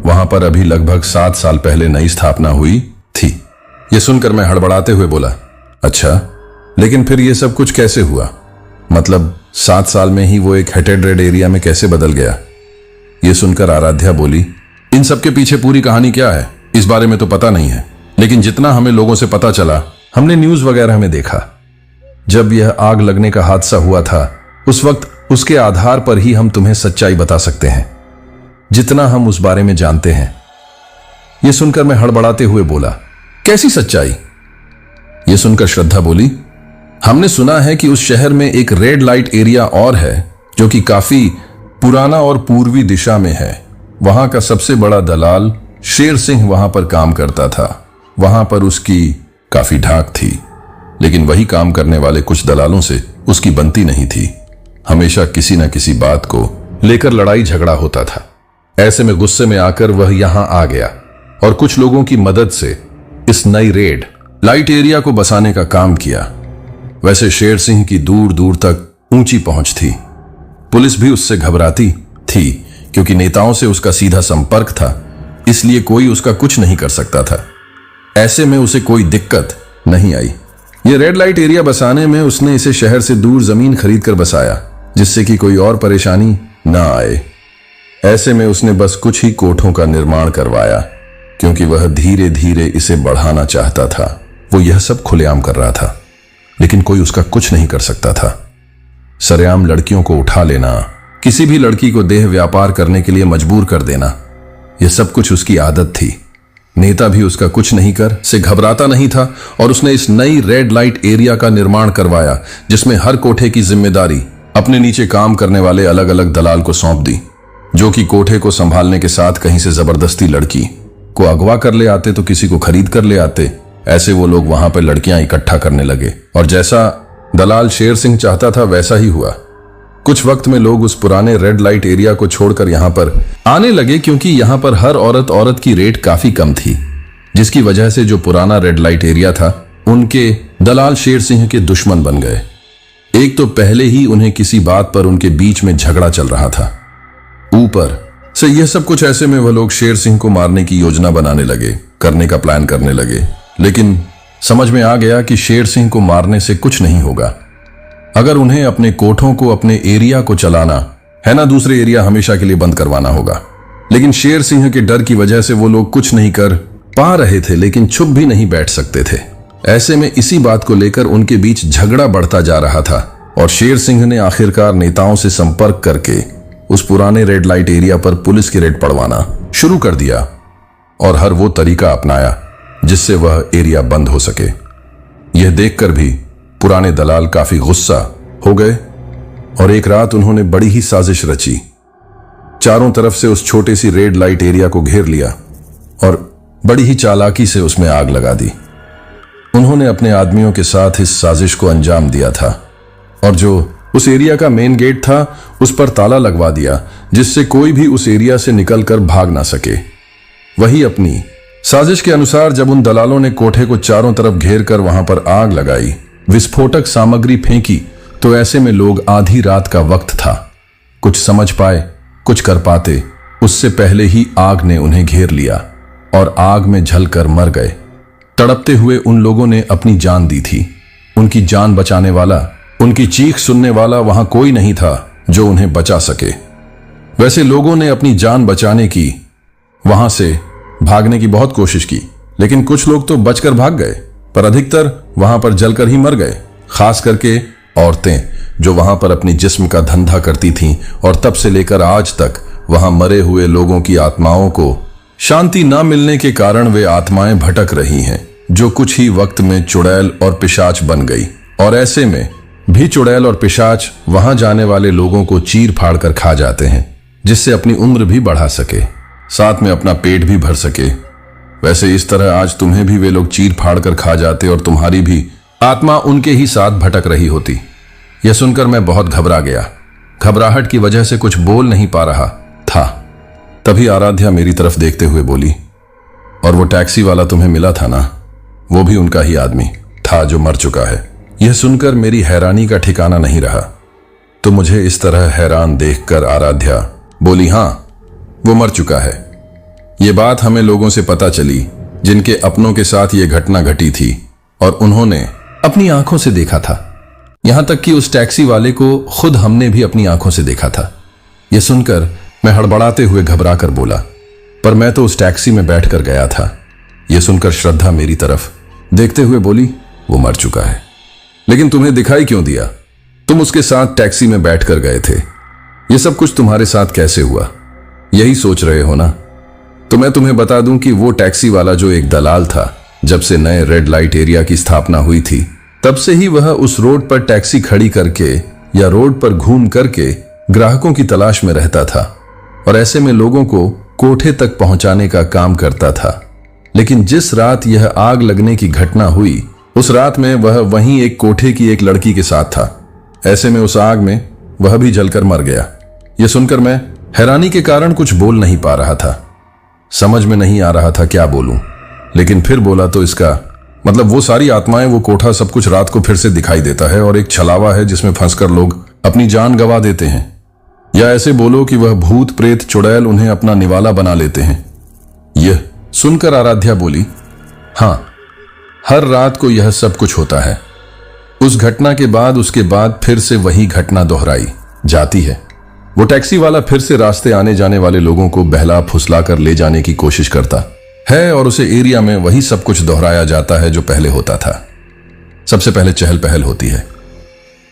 वहां पर अभी लगभग 7 साल पहले नई स्थापना हुई थी। यह सुनकर मैं हड़बड़ाते हुए बोला, अच्छा, लेकिन फिर यह सब कुछ कैसे हुआ? मतलब 7 साल में ही वो एक हेटेड रेड एरिया में कैसे बदल गया? यह सुनकर आराध्या बोली, इन सब के पीछे पूरी कहानी क्या है इस बारे में तो पता नहीं है, लेकिन जितना हमें लोगों से पता चला, हमने न्यूज वगैरह में देखा। जब यह आग लगने का हादसा हुआ था उस वक्त उसके आधार पर ही हम तुम्हें सच्चाई बता सकते हैं, जितना हम उस बारे में जानते हैं। यह सुनकर मैं हड़बड़ाते हुए बोला, कैसी सच्चाई? यह सुनकर श्रद्धा बोली, हमने सुना है कि उस शहर में एक रेड लाइट एरिया और है जो कि काफी पुराना और पूर्वी दिशा में है। वहां का सबसे बड़ा दलाल शेर सिंह वहां पर काम करता था। वहां पर उसकी काफी ढाक थी, लेकिन वही काम करने वाले कुछ दलालों से उसकी बनती नहीं थी। हमेशा किसी न किसी बात को लेकर लड़ाई झगड़ा होता था। ऐसे में गुस्से में आकर वह यहां आ गया और कुछ लोगों की मदद से इस नई रेड लाइट एरिया को बसाने का काम किया। वैसे शेर सिंह की दूर दूर तक ऊंची पहुंच थी। पुलिस भी उससे घबराती थी क्योंकि नेताओं से उसका सीधा संपर्क था, इसलिए कोई उसका कुछ नहीं कर सकता था। ऐसे में उसे कोई दिक्कत नहीं आई। ये रेड लाइट एरिया बसाने में उसने इसे शहर से दूर जमीन खरीद कर बसाया, जिससे कि कोई और परेशानी ना आए। ऐसे में उसने बस कुछ ही कोठों का निर्माण करवाया, क्योंकि वह धीरे धीरे इसे बढ़ाना चाहता था। वो यह सब खुलेआम कर रहा था, लेकिन कोई उसका कुछ नहीं कर सकता था। सरेआम लड़कियों को उठा लेना, किसी भी लड़की को देह व्यापार करने के लिए मजबूर कर देना, यह सब कुछ उसकी आदत थी। नेता भी उसका कुछ नहीं कर से घबराता नहीं था और उसने इस नई रेड लाइट एरिया का निर्माण करवाया, जिसमें हर कोठे की जिम्मेदारी अपने नीचे काम करने वाले अलग अलग दलाल को सौंप दी, जो कि कोठे को संभालने के साथ कहीं से जबरदस्ती लड़की को अगवा कर ले आते तो किसी को खरीद कर ले आते। ऐसे वो लोग वहां पर लड़कियां इकट्ठा करने लगे और जैसा दलाल शेर सिंह चाहता था वैसा ही हुआ। कुछ वक्त में लोग उस पुराने रेड लाइट एरिया को छोड़कर यहां पर आने लगे, क्योंकि यहां पर हर औरत की रेट काफी कम थी, जिसकी वजह से जो पुराना रेड लाइट एरिया था उनके दलाल शेर सिंह के दुश्मन बन गए। एक तो पहले ही उन्हें किसी बात पर उनके बीच में झगड़ा चल रहा था, ऊपर से यह सब कुछ। ऐसे में वह लोग शेर सिंह को मारने की योजना बनाने लगे, करने का प्लान करने लगे। लेकिन समझ में आ गया कि शेर सिंह को मारने से कुछ नहीं होगा। अगर उन्हें अपने कोठों को, अपने एरिया को चलाना है ना, दूसरे एरिया हमेशा के लिए बंद करवाना होगा। लेकिन शेर सिंह के डर की वजह से वो लोग कुछ नहीं कर पा रहे थे, लेकिन चुप भी नहीं बैठ सकते थे। ऐसे में इसी बात को लेकर उनके बीच झगड़ा बढ़ता जा रहा था और शेर सिंह ने आखिरकार नेताओं से संपर्क करके उस पुराने रेड लाइट एरिया पर पुलिस की रेड पड़वाना शुरू कर दिया और हर वो तरीका अपनाया जिससे वह एरिया बंद हो सके। यह देखकर भी पुराने दलाल काफी गुस्सा हो गए और एक रात उन्होंने बड़ी ही साजिश रची। चारों तरफ से उस छोटे सी रेड लाइट एरिया को घेर लिया और बड़ी ही चालाकी से उसमें आग लगा दी। उन्होंने अपने आदमियों के साथ इस साजिश को अंजाम दिया था और जो उस एरिया का मेन गेट था उस पर ताला लगवा दिया, जिससे कोई भी उस एरिया से निकलकर भाग ना सके। वही अपनी साजिश के अनुसार जब उन दलालों ने कोठे को चारों तरफ घेर कर वहां पर आग लगाई, विस्फोटक सामग्री फेंकी, तो ऐसे में लोग आधी रात का वक्त था, कुछ समझ पाए, कुछ कर पाते, उससे पहले ही आग ने उन्हें घेर लिया और आग में जलकर मर गए। तड़पते हुए उन लोगों ने अपनी जान दी थी। उनकी जान बचाने वाला, उनकी चीख सुनने वाला वहां कोई नहीं था जो उन्हें बचा सके। वैसे लोगों ने अपनी जान बचाने की, वहां से भागने की बहुत कोशिश की, लेकिन कुछ लोग तो बचकर भाग गए, पर अधिकतर वहां पर जलकर ही मर गए। खास करके औरतें जो वहां पर अपनी जिस्म का धंधा करती थीं और तब से लेकर आज तक वहां मरे हुए लोगों की आत्माओं को शांति न मिलने के कारण वे आत्माएं भटक रही हैं, जो कुछ ही वक्त में चुड़ैल और पिशाच बन गई। और ऐसे में भी चुड़ैल और पिशाच वहां जाने वाले लोगों को चीर फाड़ कर खा जाते हैं, जिससे अपनी उम्र भी बढ़ा सके, साथ में अपना पेट भी भर सके। वैसे इस तरह आज तुम्हें भी वे लोग चीर फाड़ कर खा जाते और तुम्हारी भी आत्मा उनके ही साथ भटक रही होती। यह सुनकर मैं बहुत घबरा गया। घबराहट की वजह से कुछ बोल नहीं पा रहा था। तभी आराध्या मेरी तरफ देखते हुए बोली, और वो टैक्सी वाला तुम्हें मिला था ना, वो भी उनका ही आदमी था जो मर चुका है। यह सुनकर मेरी हैरानी का ठिकाना नहीं रहा। तो मुझे इस तरह हैरान देखकर आराध्या बोली, हाँ, वो मर चुका है। ये बात हमें लोगों से पता चली जिनके अपनों के साथ ये घटना घटी थी और उन्होंने अपनी आंखों से देखा था। यहां तक कि उस टैक्सी वाले को खुद हमने भी अपनी आंखों से देखा था। यह सुनकर मैं हड़बड़ाते हुए घबरा कर बोला, पर मैं तो उस टैक्सी में बैठकर गया था। यह सुनकर श्रद्धा मेरी तरफ देखते हुए बोली, वो मर चुका है, लेकिन तुम्हें दिखाई क्यों दिया? तुम उसके साथ टैक्सी में बैठकर गए थे। यह सब कुछ तुम्हारे साथ कैसे हुआ, यही सोच रहे हो ना? तो मैं तुम्हें बता दूं कि वो टैक्सी वाला जो एक दलाल था, जब से नए रेड लाइट एरिया की स्थापना हुई थी, तब से ही वह उस रोड पर टैक्सी खड़ी करके या रोड पर घूम करके ग्राहकों की तलाश में रहता था और ऐसे में लोगों को कोठे तक पहुंचाने का काम करता था। लेकिन जिस रात यह आग लगने की घटना हुई, उस रात में वह वहीं एक कोठे की एक लड़की के साथ था। ऐसे में उस आग में वह भी जलकर मर गया। यह सुनकर मैं हैरानी के कारण कुछ बोल नहीं पा रहा था। समझ में नहीं आ रहा था क्या बोलूं, लेकिन फिर बोला तो इसका मतलब वो सारी आत्माएं, वो कोठा, सब कुछ रात को फिर से दिखाई देता है और एक छलावा है जिसमें फंसकर लोग अपनी जान गंवा देते हैं। या ऐसे बोलो कि वह भूत प्रेत चुड़ैल उन्हें अपना निवाला बना लेते हैं। यह सुनकर आराध्या बोली, हाँ, हर रात को यह सब कुछ होता है। उस घटना के बाद उसके बाद फिर से वही घटना दोहराई जाती है। वो टैक्सी वाला फिर से रास्ते आने जाने वाले लोगों को बहला फुसला कर ले जाने की कोशिश करता है और उसे एरिया में वही सब कुछ दोहराया जाता है जो पहले होता था। सबसे पहले चहल पहल होती है।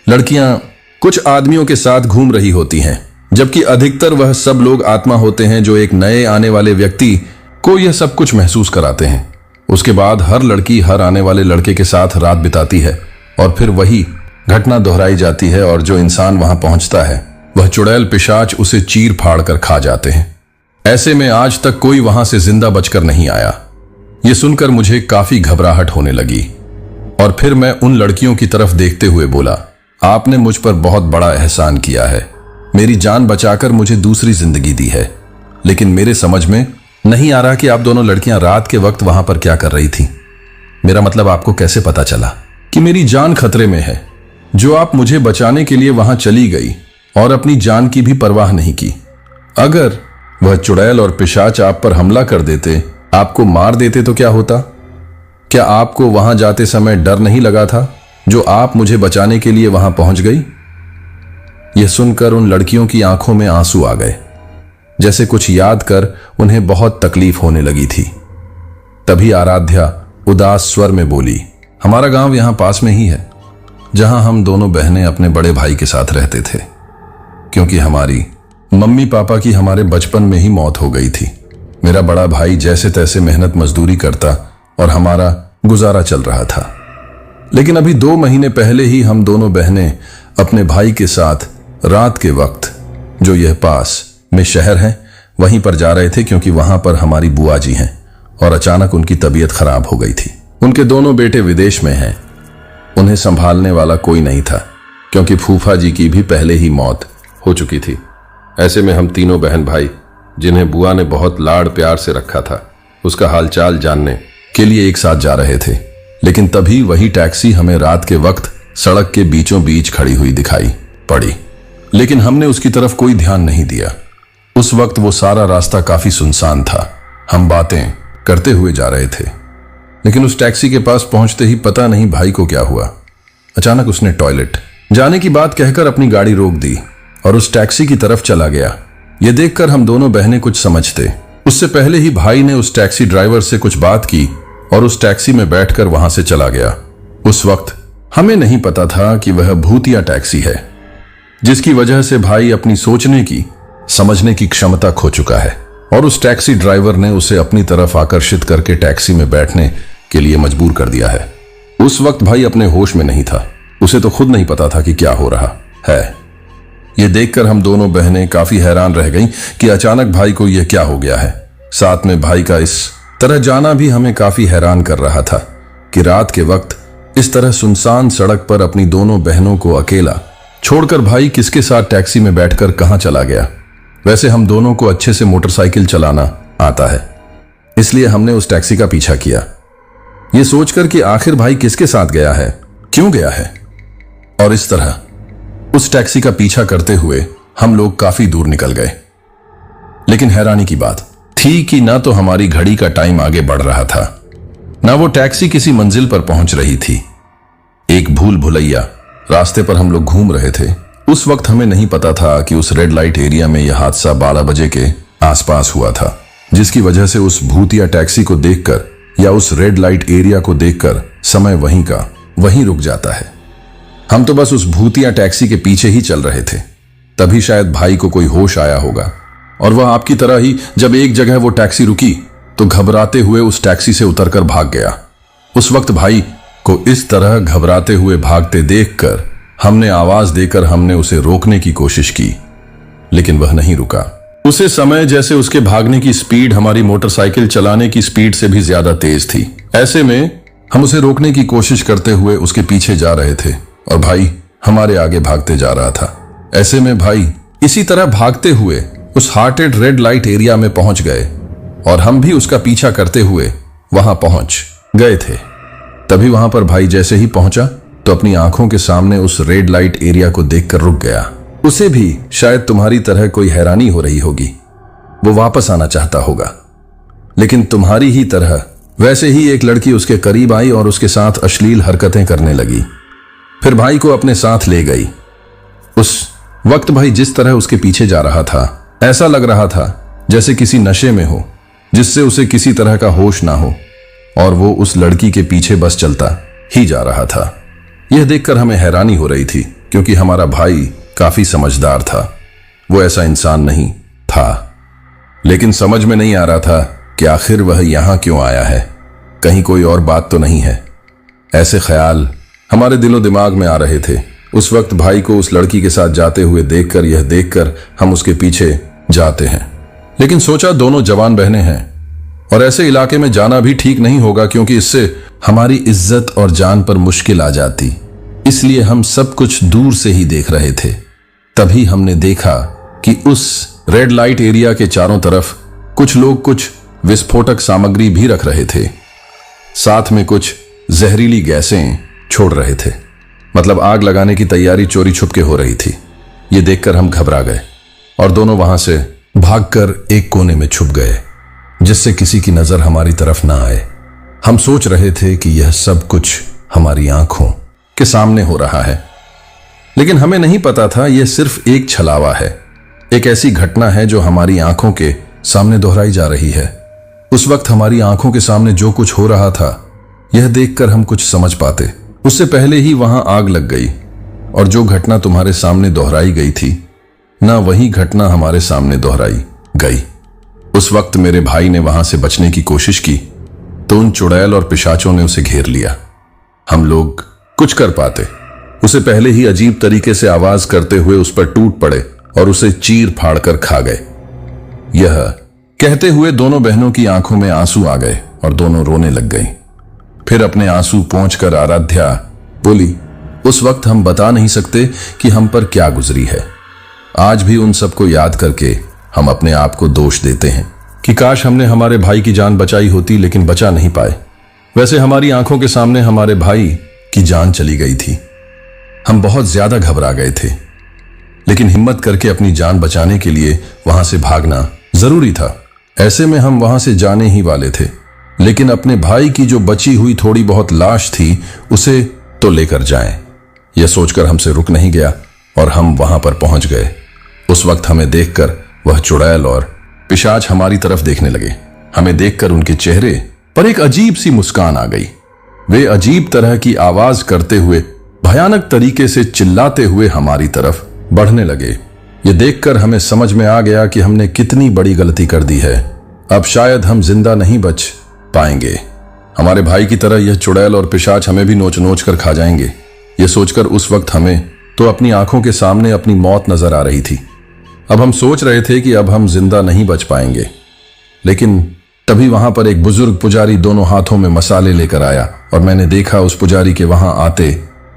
लड़कियां कुछ आदमियों के साथ घूम रही होती हैं, जबकि अधिकतर वह सब लोग आत्मा होते हैं जो एक नए आने वाले व्यक्ति को यह सब कुछ महसूस कराते हैं। उसके बाद हर लड़की हर आने वाले लड़के के साथ रात बिताती है और फिर वही घटना दोहराई जाती है और जो इंसान वहां पहुंचता है वह चुड़ैल पिशाच उसे चीर फाड़ कर खा जाते हैं। ऐसे में आज तक कोई वहां से जिंदा बचकर नहीं आया। यह सुनकर मुझे काफी घबराहट होने लगी और फिर मैं उन लड़कियों की तरफ देखते हुए बोला, आपने मुझ पर बहुत बड़ा एहसान किया है, मेरी जान बचाकर मुझे दूसरी जिंदगी दी है। लेकिन मेरे समझ में नहीं आ रहा कि आप दोनों लड़कियां रात के वक्त वहां पर क्या कर रही थी। मेरा मतलब, आपको कैसे पता चला कि मेरी जान खतरे में है, जो आप मुझे बचाने के लिए वहां चली गई और अपनी जान की भी परवाह नहीं की? अगर वह चुड़ैल और पिशाच आप पर हमला कर देते, आपको मार देते, तो क्या होता? क्या आपको वहां जाते समय डर नहीं लगा था, जो आप मुझे बचाने के लिए वहां पहुंच गई? यह सुनकर उन लड़कियों की आंखों में आंसू आ गए, जैसे कुछ याद कर उन्हें बहुत तकलीफ होने लगी थी। तभी आराध्या उदास स्वर में बोली, हमारा गांव यहां पास में ही है, जहां हम दोनों बहनें अपने बड़े भाई के साथ रहते थे, क्योंकि हमारी मम्मी पापा की हमारे बचपन में ही मौत हो गई थी। मेरा बड़ा भाई जैसे तैसे मेहनत मजदूरी करता और हमारा गुजारा चल रहा था। लेकिन अभी 2 महीने पहले ही हम दोनों बहनें अपने भाई के साथ रात के वक्त, जो यह पास में शहर है, वहीं पर जा रहे थे, क्योंकि वहां पर हमारी बुआ जी हैं और अचानक उनकी तबीयत खराब हो गई थी। उनके दोनों बेटे विदेश में हैं। उन्हें संभालने वाला कोई नहीं था, क्योंकि फूफा जी की भी पहले ही मौत हो चुकी थी। ऐसे में हम तीनों बहन भाई, जिन्हें बुआ ने बहुत लाड़ प्यार से रखा था, उसका हालचाल जानने के लिए एक साथ जा रहे थे। लेकिन तभी वही टैक्सी हमें रात के वक्त सड़क के बीचों बीच खड़ी हुई दिखाई पड़ी, लेकिन हमने उसकी तरफ कोई ध्यान नहीं दिया। उस वक्त वो सारा रास्ता काफी सुनसान था। हम बातें करते हुए जा रहे थे, लेकिन उस टैक्सी के पास पहुंचते ही पता नहीं भाई को क्या हुआ। अचानक उसने टॉयलेट जाने की बात कहकर अपनी गाड़ी रोक दी और उस टैक्सी की तरफ चला गया। यह देखकर हम दोनों बहनें कुछ समझते उससे पहले ही भाई ने उस टैक्सी ड्राइवर से कुछ बात की और उस टैक्सी में बैठकर वहां से चला गया। उस वक्त हमें नहीं पता था कि वह भूतिया टैक्सी है, जिसकी वजह से भाई अपनी सोचने की, समझने की क्षमता खो चुका है और उस टैक्सी ड्राइवर ने उसे अपनी तरफ आकर्षित करके टैक्सी में बैठने के लिए मजबूर कर दिया है। उस वक्त भाई अपने होश में नहीं था। उसे तो खुद नहीं पता था कि क्या हो रहा है। यह देखकर हम दोनों बहनें काफी हैरान रह गईं कि अचानक भाई को यह क्या हो गया है। साथ में भाई का इस तरह जाना भी हमें काफी हैरान कर रहा था कि रात के वक्त इस तरह सुनसान सड़क पर अपनी दोनों बहनों को अकेला छोड़कर भाई किसके साथ टैक्सी में बैठकर कहां चला गया। वैसे हम दोनों को अच्छे से मोटरसाइकिल चलाना आता है, इसलिए हमने उस टैक्सी का पीछा किया, ये सोचकर कि आखिर भाई किसके साथ गया है, क्यों गया है। और इस तरह उस टैक्सी का पीछा करते हुए हम लोग काफी दूर निकल गए। लेकिन हैरानी की बात थी कि ना तो हमारी घड़ी का टाइम आगे बढ़ रहा था, ना वो टैक्सी किसी मंजिल पर पहुंच रही थी। एक भूल भुलैया रास्ते पर हम लोग घूम रहे थे। उस वक्त हमें नहीं पता था कि उस रेड लाइट एरिया में यह हादसा 12 बजे के आसपास हुआ था, जिसकी वजह से उस भूतिया टैक्सी को देखकर या उस रेड लाइट एरिया को देखकर समय वहीं का वहीं रुक जाता है। हम तो बस उस भूतिया टैक्सी के पीछे ही चल रहे थे। तभी शायद भाई को कोई होश आया होगा और वह आपकी तरह ही जब एक जगह वो टैक्सी रुकी तो घबराते हुए उस टैक्सी से उतरकर भाग गया। उस वक्त भाई को इस तरह घबराते हुए भागते देखकर हमने आवाज देकर हमने उसे रोकने की कोशिश की, लेकिन वह नहीं रुका। उसे समय जैसे उसके भागने की स्पीड हमारी मोटरसाइकिल चलाने की स्पीड से भी ज्यादा तेज थी। ऐसे में हम उसे रोकने की कोशिश करते हुए उसके पीछे जा रहे थे और भाई हमारे आगे भागते जा रहा था। ऐसे में भाई इसी तरह भागते हुए उस हार्टेड रेड लाइट एरिया में पहुंच गए और हम भी उसका पीछा करते हुए वहां पहुंच गए थे। तभी वहां पर भाई जैसे ही पहुंचा तो अपनी आंखों के सामने उस रेड लाइट एरिया को देखकर रुक गया। उसे भी शायद तुम्हारी तरह कोई हैरानी हो रही होगी, वो वापस आना चाहता होगा। लेकिन तुम्हारी ही तरह वैसे ही एक लड़की उसके करीब आई और उसके साथ अश्लील हरकतें करने लगी। फिर भाई को अपने साथ ले गई। उस वक्त भाई जिस तरह उसके पीछे जा रहा था, ऐसा लग रहा था जैसे किसी नशे में हो, जिससे उसे किसी तरह का होश ना हो, और वो उस लड़की के पीछे बस चलता ही जा रहा था। यह देखकर हमें हैरानी हो रही थी, क्योंकि हमारा भाई काफी समझदार था। वो ऐसा इंसान नहीं था। लेकिन समझ में नहीं आ रहा था कि आखिर वह यहां क्यों आया है। कहीं कोई और बात तो नहीं है। ऐसे ख्याल हमारे दिलो दिमाग में आ रहे थे। उस वक्त भाई को उस लड़की के साथ जाते हुए देखकर यह देखकर हम उसके पीछे जाते हैं। लेकिन सोचा दोनों जवान बहनें हैं और ऐसे इलाके में जाना भी ठीक नहीं होगा, क्योंकि इससे हमारी इज्जत और जान पर मुश्किल आ जाती। इसलिए हम सब कुछ दूर से ही देख रहे थे। तभी हमने देखा कि उस रेड लाइट एरिया के चारों तरफ कुछ लोग कुछ विस्फोटक सामग्री भी रख रहे थे, साथ में कुछ जहरीली गैसें छोड़ रहे थे। मतलब आग लगाने की तैयारी चोरी छुपके हो रही थी। ये देखकर हम घबरा गए और दोनों वहां से भागकर एक कोने में छुप गए, जिससे किसी की नजर हमारी तरफ ना आए। हम सोच रहे थे कि यह सब कुछ हमारी आंखों के सामने हो रहा है, लेकिन हमें नहीं पता था यह सिर्फ एक छलावा है, एक ऐसी घटना है जो हमारी आंखों के सामने दोहराई जा रही है। उस वक्त हमारी आंखों के सामने जो कुछ हो रहा था, यह देखकर हम कुछ समझ पाते। उससे पहले ही वहां आग लग गई और जो घटना तुम्हारे सामने दोहराई गई थी, ना वही घटना हमारे सामने दोहराई गई। उस वक्त मेरे भाई ने वहां से बचने की कोशिश की तो उन चुड़ैल और पिशाचों ने उसे घेर लिया। हम लोग कुछ कर पाते उसे पहले ही अजीब तरीके से आवाज करते हुए उस पर टूट पड़े और उसे चीर फाड़ कर खा गए। यह कहते हुए दोनों बहनों की आंखों में आंसू आ गए और दोनों रोने लग गई। फिर अपने आंसू पोंछकर आराध्या बोली, उस वक्त हम बता नहीं सकते कि हम पर क्या गुजरी है। आज भी उन सबको याद करके हम अपने आप को दोष देते हैं कि काश हमने हमारे भाई की जान बचाई होती, लेकिन बचा नहीं पाए। वैसे हमारी आंखों के सामने हमारे भाई की जान चली गई थी। हम बहुत ज्यादा घबरा गए थे, लेकिन हिम्मत करके अपनी जान बचाने के लिए वहां से भागना जरूरी था। ऐसे में हम वहां से जाने ही वाले थे, लेकिन अपने भाई की जो बची हुई थोड़ी बहुत लाश थी उसे तो लेकर जाएं। यह सोचकर हमसे रुक नहीं गया और हम वहां पर पहुंच गए। उस वक्त हमें देखकर वह चुड़ैल और पिशाच हमारी तरफ देखने लगे। हमें देखकर उनके चेहरे पर एक अजीब सी मुस्कान आ गई। वे अजीब तरह की आवाज करते हुए भयानक तरीके से चिल्लाते हुए हमारी तरफ बढ़ने लगे। ये देखकर हमें समझ में आ गया कि हमने कितनी बड़ी गलती कर दी है। अब शायद हम जिंदा नहीं बच पाएंगे। हमारे भाई की तरह यह चुड़ैल और पिशाच हमें भी नोच नोच कर खा जाएंगे। यह सोचकर उस वक्त हमें तो अपनी आंखों के सामने अपनी मौत नजर आ रही थी। अब हम सोच रहे थे कि अब हम जिंदा नहीं बच पाएंगे, लेकिन तभी वहां पर एक बुजुर्ग पुजारी दोनों हाथों में मसाले लेकर आया और मैंने देखा उस पुजारी के वहां आते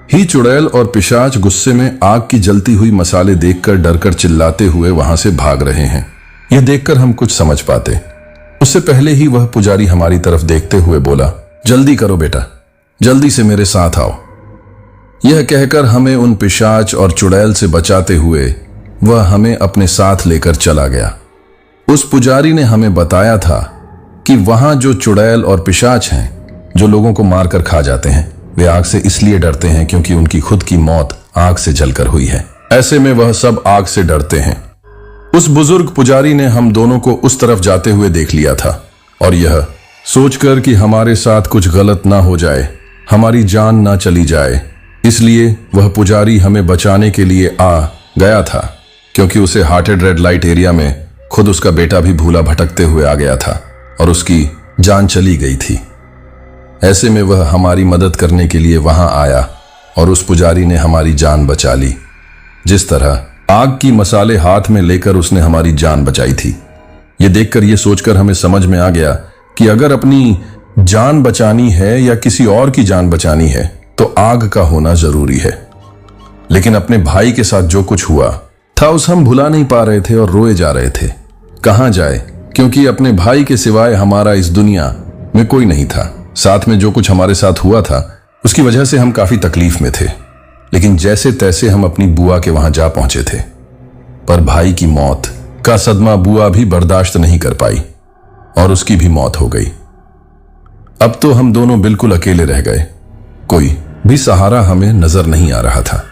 ही चुड़ैल और पिशाच गुस्से में आग की जलती हुई मसाले देखकर डरकर चिल्लाते हुए वहां से भाग रहे हैं। यह देखकर हम कुछ समझ पाते। उससे पहले ही वह पुजारी हमारी तरफ देखते हुए बोला, जल्दी करो बेटा, जल्दी से मेरे साथ आओ। यह कहकर हमें उन पिशाच और चुड़ैल से बचाते हुए वह हमें अपने साथ लेकर चला गया। उस पुजारी ने हमें बताया था कि वहां जो चुड़ैल और पिशाच हैं, जो लोगों को मारकर खा जाते हैं, वे आग से इसलिए डरते हैं क्योंकि उनकी खुद की मौत आग से जलकर हुई है। ऐसे में वह सब आग से डरते हैं। उस बुजुर्ग पुजारी ने हम दोनों को उस तरफ जाते हुए देख लिया था और यह सोचकर कि हमारे साथ कुछ गलत ना हो जाए, हमारी जान ना चली जाए, इसलिए वह पुजारी हमें बचाने के लिए आ गया था, क्योंकि उसे हार्टेड रेड लाइट एरिया में खुद उसका बेटा भी भूला भटकते हुए आ गया था और उसकी जान चली गई थी। ऐसे में वह हमारी मदद करने के लिए वहां आया और उस पुजारी ने हमारी जान बचा ली। जिस तरह आग की मसाले हाथ में लेकर उसने हमारी जान बचाई थी, ये देखकर ये सोचकर हमें समझ में आ गया कि अगर अपनी जान बचानी है या किसी और की जान बचानी है तो आग का होना जरूरी है। लेकिन अपने भाई के साथ जो कुछ हुआ था उस हम भुला नहीं पा रहे थे और रोए जा रहे थे। कहां जाए, क्योंकि अपने भाई के सिवाय हमारा इस दुनिया में कोई नहीं था। साथ में जो कुछ हमारे साथ हुआ था उसकी वजह से हम काफी तकलीफ में थे, लेकिन जैसे तैसे हम अपनी बुआ के वहां जा पहुंचे थे। पर भाई की मौत का सदमा बुआ भी बर्दाश्त नहीं कर पाई और उसकी भी मौत हो गई। अब तो हम दोनों बिल्कुल अकेले रह गए, कोई भी सहारा हमें नजर नहीं आ रहा था।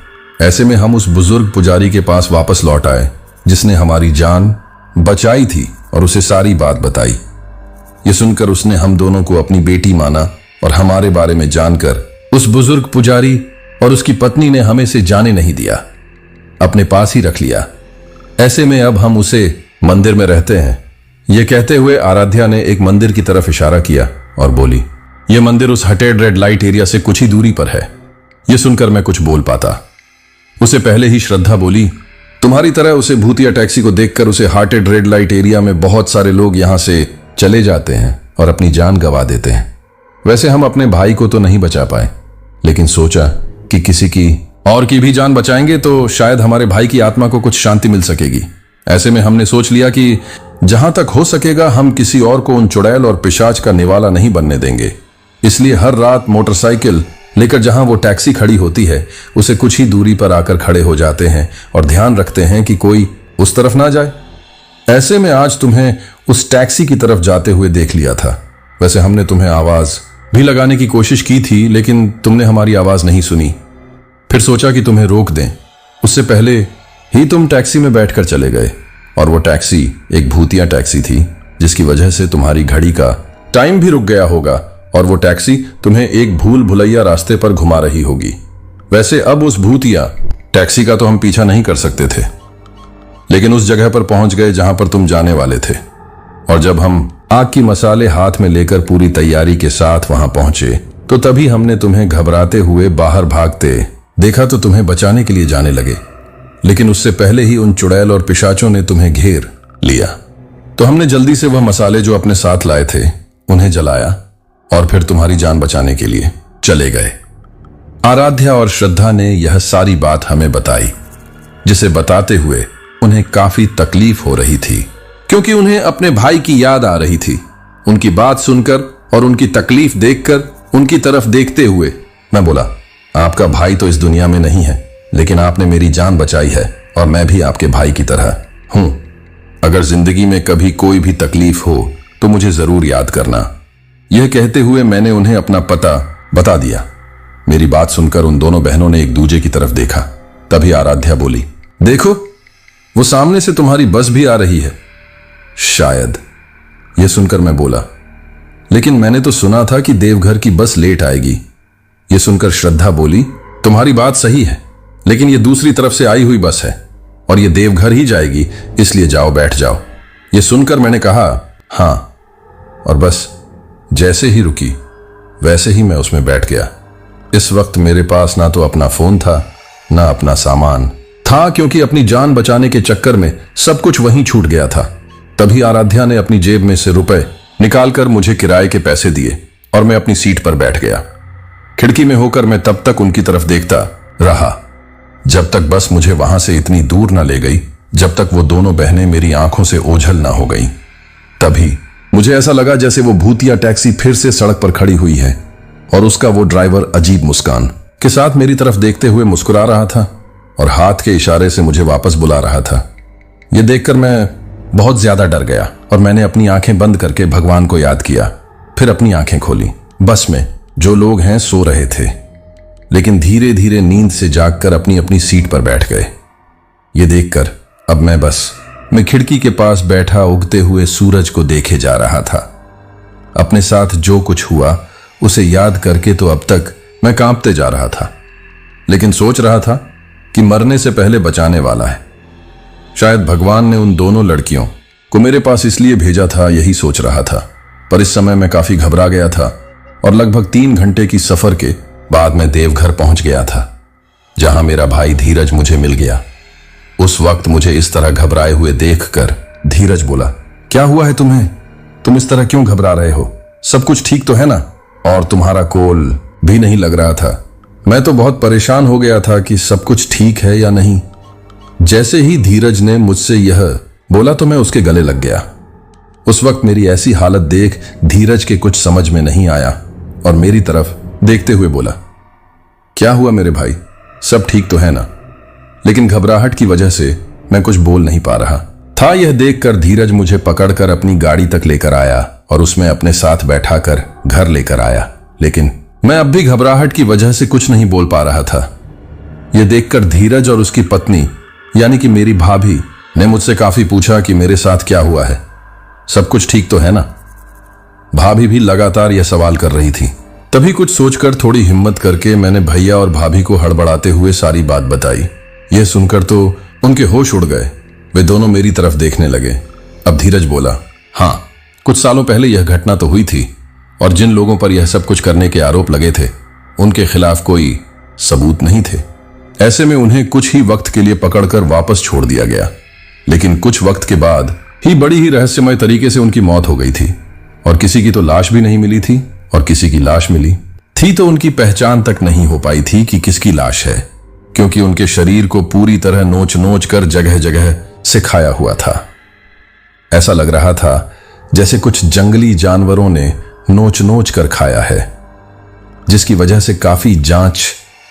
ऐसे में हम उस बुजुर्ग पुजारी के पास वापस लौट आए जिसने हमारी जान बचाई थी और उसे सारी बात बताई। ये सुनकर उसने हम दोनों को अपनी बेटी माना और हमारे बारे में जानकर उस बुजुर्ग पुजारी और उसकी पत्नी ने हमें से जाने नहीं दिया, अपने पास ही रख लिया। ऐसे में अब हम उसे मंदिर में रहते हैं। ये कहते हुए आराध्या ने एक मंदिर की तरफ इशारा किया और बोली, यह मंदिर उस हटेड रेड लाइट एरिया से कुछ ही दूरी पर है। यह सुनकर मैं कुछ बोल पाता। उसे पहले ही श्रद्धा बोली, तुम्हारी तरह उसे भूतिया टैक्सी को देखकर उसे हार्टेड रेड लाइट एरिया में बहुत सारे लोग यहां से चले जाते हैं और अपनी जान गंवा देते हैं। वैसे हम अपने भाई को तो नहीं बचा पाए, लेकिन सोचा कि किसी की और की भी जान बचाएंगे तो शायद हमारे भाई की आत्मा को कुछ शांति मिल सकेगी। ऐसे में हमने सोच लिया कि जहां तक हो सकेगा हम किसी और को उन चुड़ैल और पिशाच का निवाला नहीं बनने देंगे। इसलिए हर रात मोटरसाइकिल लेकर जहां वो टैक्सी खड़ी होती है उसे कुछ ही दूरी पर आकर खड़े हो जाते हैं और ध्यान रखते हैं कि कोई उस तरफ ना जाए। ऐसे में आज तुम्हें उस टैक्सी की तरफ जाते हुए देख लिया था। वैसे हमने तुम्हें आवाज भी लगाने की कोशिश की थी, लेकिन तुमने हमारी आवाज नहीं सुनी। फिर सोचा कि तुम्हें रोक दें, उससे पहले ही तुम टैक्सी में बैठकर चले गए। और वो टैक्सी एक भूतिया टैक्सी थी, जिसकी वजह से तुम्हारी घड़ी का टाइम भी रुक गया होगा और वो टैक्सी तुम्हें एक भूल भुलैया रास्ते पर घुमा रही होगी। वैसे अब उस भूतिया टैक्सी का तो हम पीछा नहीं कर सकते थे, लेकिन उस जगह पर पहुंच गए जहां पर तुम जाने वाले थे। और जब हम आग की मसाले हाथ में लेकर पूरी तैयारी के साथ वहां पहुंचे तो तभी हमने तुम्हें घबराते हुए बाहर भागते देखा तो तुम्हें बचाने के लिए जाने लगे, लेकिन उससे पहले ही उन चुड़ैल और पिशाचों ने तुम्हें घेर लिया। तो हमने जल्दी से वह मसाले जो अपने साथ लाए थे उन्हें जलाया और फिर तुम्हारी जान बचाने के लिए चले गए। आराध्या और श्रद्धा ने यह सारी बात हमें बताई, जिसे बताते हुए उन्हें काफी तकलीफ हो रही थी, क्योंकि उन्हें अपने भाई की याद आ रही थी। उनकी बात सुनकर और उनकी तकलीफ देखकर उनकी तरफ देखते हुए मैं बोला, आपका भाई तो इस दुनिया में नहीं है, लेकिन आपने मेरी जान बचाई है और मैं भी आपके भाई की तरह हूं। अगर जिंदगी में कभी कोई भी तकलीफ हो तो मुझे जरूर याद करना। यह कहते हुए मैंने उन्हें अपना पता बता दिया। मेरी बात सुनकर उन दोनों बहनों ने एक दूजे की तरफ देखा। तभी आराध्या बोली, देखो वो सामने से तुम्हारी बस भी आ रही है। शायद। यह सुनकर मैं बोला, लेकिन मैंने तो सुना था कि देवघर की बस लेट आएगी। यह सुनकर श्रद्धा बोली, तुम्हारी बात सही है, लेकिन यह दूसरी तरफ से आई हुई बस है और यह देवघर ही जाएगी, इसलिए जाओ, बैठ जाओ। यह सुनकर मैंने कहा, हाँ, और बस जैसे ही रुकी वैसे ही मैं उसमें बैठ गया। इस वक्त मेरे पास ना तो अपना फोन था ना अपना सामान था, क्योंकि अपनी जान बचाने के चक्कर में सब कुछ वहीं छूट गया था। तभी आराध्या ने अपनी जेब में से रुपए निकालकर मुझे किराए के पैसे दिए और मैं अपनी सीट पर बैठ गया। खिड़की में होकर मैं तब तक उनकी तरफ देखता रहा जब तक बस मुझे वहां से इतनी दूर न ले गई, जब तक वो दोनों बहनें मेरी आंखों से ओझल ना हो गई। तभी मुझे ऐसा लगा जैसे वो भूतिया टैक्सी फिर से सड़क पर खड़ी हुई है और उसका वो ड्राइवर अजीब मुस्कान के साथ मेरी तरफ देखते हुए मुस्कुरा रहा था और हाथ के इशारे से मुझे वापस बुला रहा था। यह देखकर मैं बहुत ज्यादा डर गया और मैंने अपनी आंखें बंद करके भगवान को याद किया। फिर अपनी आंखें खोली। बस में जो लोग हैं सो रहे थे, लेकिन धीरे धीरे नींद से जागकर अपनी अपनी सीट पर बैठ गए। ये देखकर अब मैं खिड़की के पास बैठा उगते हुए सूरज को देखे जा रहा था। अपने साथ जो कुछ हुआ उसे याद करके तो अब तक मैं कांपते जा रहा था, लेकिन सोच रहा था कि मरने से पहले बचाने वाला है। शायद भगवान ने उन दोनों लड़कियों को मेरे पास इसलिए भेजा था, यही सोच रहा था। पर इस समय मैं काफी घबरा गया था और लगभग 3 घंटे की सफर के बाद मैं देवघर पहुंच गया था, जहां मेरा भाई धीरज मुझे मिल गया। उस वक्त मुझे इस तरह घबराए हुए देखकर धीरज बोला, क्या हुआ है तुम्हें? तुम इस तरह क्यों घबरा रहे हो? सब कुछ ठीक तो है ना? और तुम्हारा कॉल भी नहीं लग रहा था। मैं तो बहुत परेशान हो गया था कि सब कुछ ठीक है या नहीं। जैसे ही धीरज ने मुझसे यह बोला तो मैं उसके गले लग गया। उस वक्त मेरी ऐसी हालत देख धीरज के कुछ समझ में नहीं आया और मेरी तरफ देखते हुए बोला, क्या हुआ मेरे भाई? सब ठीक तो है ना? लेकिन घबराहट की वजह से मैं कुछ बोल नहीं पा रहा था। यह देखकर धीरज मुझे पकड़कर अपनी गाड़ी तक लेकर आया और उसमें अपने साथ बैठाकर घर लेकर आया, लेकिन मैं अब भी घबराहट की वजह से कुछ नहीं बोल पा रहा था। यह देखकर धीरज और उसकी पत्नी यानी कि मेरी भाभी ने मुझसे काफी पूछा कि मेरे साथ क्या हुआ है, सब कुछ ठीक तो है ना? भाभी भी लगातार यह सवाल कर रही थी। तभी कुछ सोचकर थोड़ी हिम्मत करके मैंने भैया और भाभी को हड़बड़ाते हुए सारी बात बताई। यह सुनकर तो उनके होश उड़ गए। वे दोनों मेरी तरफ देखने लगे। अब धीरज बोला, हाँ, कुछ सालों पहले यह घटना तो हुई थी और जिन लोगों पर यह सब कुछ करने के आरोप लगे थे उनके खिलाफ कोई सबूत नहीं थे। ऐसे में उन्हें कुछ ही वक्त के लिए पकड़कर वापस छोड़ दिया गया, लेकिन कुछ वक्त के बाद ही बड़ी ही रहस्यमय तरीके से उनकी मौत हो गई थी और किसी की तो लाश भी नहीं मिली थी और किसी की लाश मिली थी तो उनकी पहचान तक नहीं हो पाई थी कि किसकी लाश है, क्योंकि उनके शरीर को पूरी तरह नोच नोच कर जगह जगह से खाया हुआ था। ऐसा लग रहा था जैसे कुछ जंगली जानवरों ने नोच नोच कर खाया है, जिसकी वजह से काफी जांच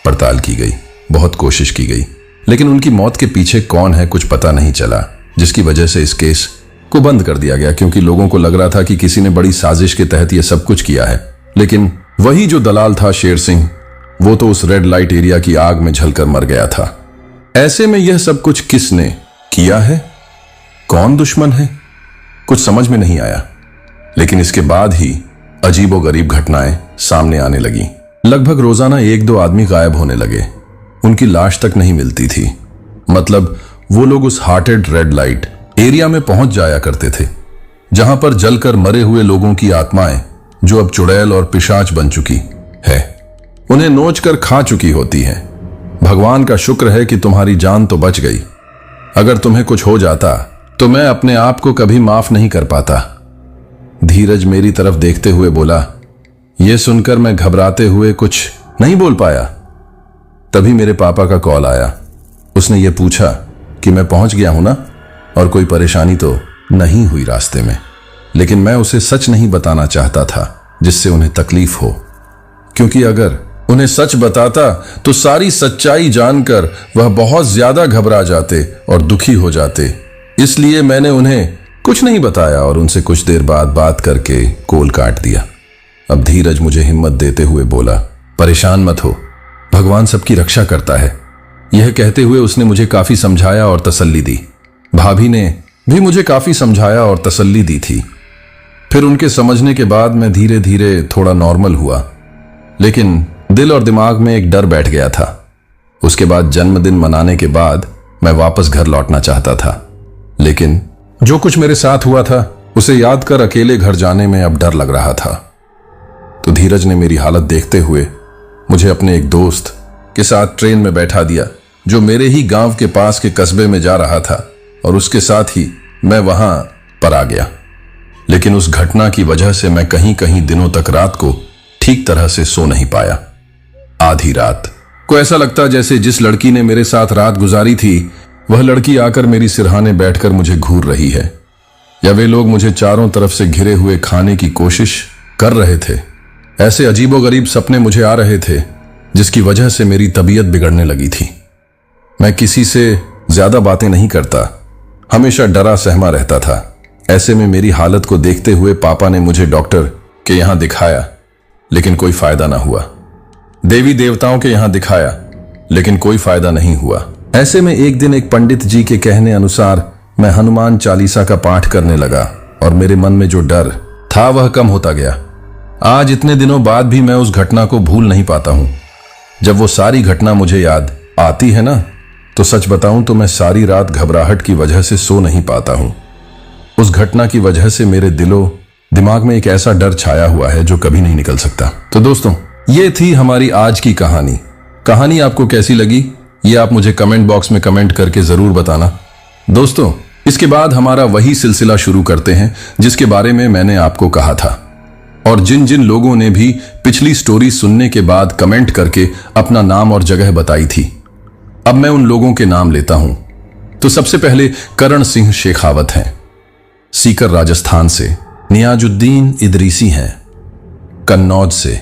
पड़ताल की गई, बहुत कोशिश की गई, लेकिन उनकी मौत के पीछे कौन है कुछ पता नहीं चला, जिसकी वजह से इस केस को बंद कर दिया गया, क्योंकि लोगों को लग रहा था कि किसी ने बड़ी साजिश के तहत यह सब कुछ किया है। लेकिन वही जो दलाल था शेर सिंह, वो तो उस रेड लाइट एरिया की आग में जलकर मर गया था। ऐसे में यह सब कुछ किसने किया है? कौन दुश्मन है? कुछ समझ में नहीं आया। लेकिन इसके बाद ही अजीबोगरीब घटनाएं सामने आने लगी। लगभग रोजाना 1-2 आदमी गायब होने लगे। उनकी लाश तक नहीं मिलती थी। मतलब वो लोग उस हार्टेड रेड लाइट एरिया में पहुंच जाया करते थे, जहां पर जलकर मरे हुए लोगों की आत्माएं, जो अब चुड़ैल और पिशाच बन चुकी है, उन्हें नोच कर खा चुकी होती हैं। भगवान का शुक्र है कि तुम्हारी जान तो बच गई। अगर तुम्हें कुछ हो जाता तो मैं अपने आप को कभी माफ नहीं कर पाता। धीरज मेरी तरफ देखते हुए बोला। यह सुनकर मैं घबराते हुए कुछ नहीं बोल पाया। तभी मेरे पापा का कॉल आया। उसने ये पूछा कि मैं पहुंच गया हूं ना और कोई परेशानी तो नहीं हुई रास्ते में। लेकिन मैं उसे सच नहीं बताना चाहता था जिससे उन्हें तकलीफ हो, क्योंकि अगर उन्हें सच बताता तो सारी सच्चाई जानकर वह बहुत ज्यादा घबरा जाते और दुखी हो जाते। इसलिए मैंने उन्हें कुछ नहीं बताया और उनसे कुछ देर बाद बात करके कॉल काट दिया। अब धीरज मुझे हिम्मत देते हुए बोला, परेशान मत हो, भगवान सबकी रक्षा करता है। यह कहते हुए उसने मुझे काफी समझाया और तसल्ली दी। भाभी ने भी मुझे काफी समझाया और तसल्ली दी थी। फिर उनके समझने के बाद मैं धीरे धीरे थोड़ा नॉर्मल हुआ, लेकिन दिल और दिमाग में एक डर बैठ गया था। उसके बाद जन्मदिन मनाने के बाद मैं वापस घर लौटना चाहता था, लेकिन जो कुछ मेरे साथ हुआ था उसे याद कर अकेले घर जाने में अब डर लग रहा था। तो धीरज ने मेरी हालत देखते हुए मुझे अपने एक दोस्त के साथ ट्रेन में बैठा दिया, जो मेरे ही गांव के पास के कस्बे में जा रहा था, और उसके साथ ही मैं वहां पर आ गया। लेकिन उस घटना की वजह से मैं कहीं कहीं दिनों तक रात को ठीक तरह से सो नहीं पाया। आधी रात को ऐसा लगता जैसे जिस लड़की ने मेरे साथ रात गुजारी थी वह लड़की आकर मेरी सिरहाने बैठकर मुझे घूर रही है, या वे लोग मुझे चारों तरफ से घिरे हुए खाने की कोशिश कर रहे थे। ऐसे अजीबोगरीब सपने मुझे आ रहे थे जिसकी वजह से मेरी तबीयत बिगड़ने लगी थी। मैं किसी से ज्यादा बातें नहीं करता, हमेशा डरा सहमा रहता था। ऐसे में मेरी हालत को देखते हुए पापा ने मुझे डॉक्टर के यहां दिखाया, लेकिन कोई फायदा ना हुआ। देवी देवताओं के यहां दिखाया, लेकिन कोई फायदा नहीं हुआ। ऐसे में एक दिन एक पंडित जी के कहने अनुसार मैं हनुमान चालीसा का पाठ करने लगा और मेरे मन में जो डर था वह कम होता गया। आज इतने दिनों बाद भी मैं उस घटना को भूल नहीं पाता हूं। जब वो सारी घटना मुझे याद आती है ना, तो सच बताऊं तो मैं सारी रात घबराहट की वजह से सो नहीं पाता हूं। उस घटना की वजह से मेरे दिमाग में एक ऐसा डर छाया हुआ है जो कभी नहीं निकल सकता। तो दोस्तों, ये थी हमारी आज की कहानी। कहानी आपको कैसी लगी ये आप मुझे कमेंट बॉक्स में कमेंट करके जरूर बताना। दोस्तों, इसके बाद हमारा वही सिलसिला शुरू करते हैं जिसके बारे में मैंने आपको कहा था, और जिन जिन लोगों ने भी पिछली स्टोरी सुनने के बाद कमेंट करके अपना नाम और जगह बताई थी, अब मैं उन लोगों के नाम लेता हूं। तो सबसे पहले करण सिंह शेखावत हैं, सीकर राजस्थान से। नियाजुद्दीन इदरीसी हैं, कन्नौज से।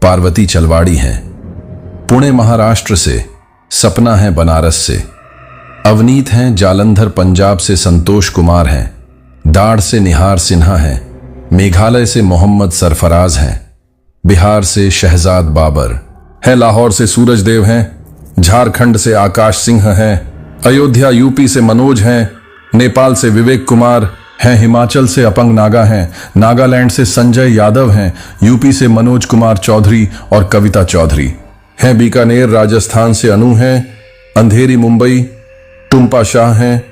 पार्वती चलवाड़ी हैं, पुणे महाराष्ट्र से। सपना है बनारस से। अवनीत हैं जालंधर पंजाब से। संतोष कुमार हैं, दाड़ से निहार सिन्हा हैं। मेघालय से मोहम्मद सरफराज हैं। बिहार से शहजाद बाबर है। लाहौर से सूरज देव हैं। झारखंड से आकाश सिंह हैं। अयोध्या यूपी से मनोज हैं। नेपाल से विवेक कुमार हैं। हिमाचल से अपंग नागा हैं। नागालैंड से संजय यादव हैं। यूपी से मनोज कुमार चौधरी और कविता चौधरी हैं। बीकानेर राजस्थान से अनु हैं। अंधेरी मुंबई टुम्पा शाह हैं।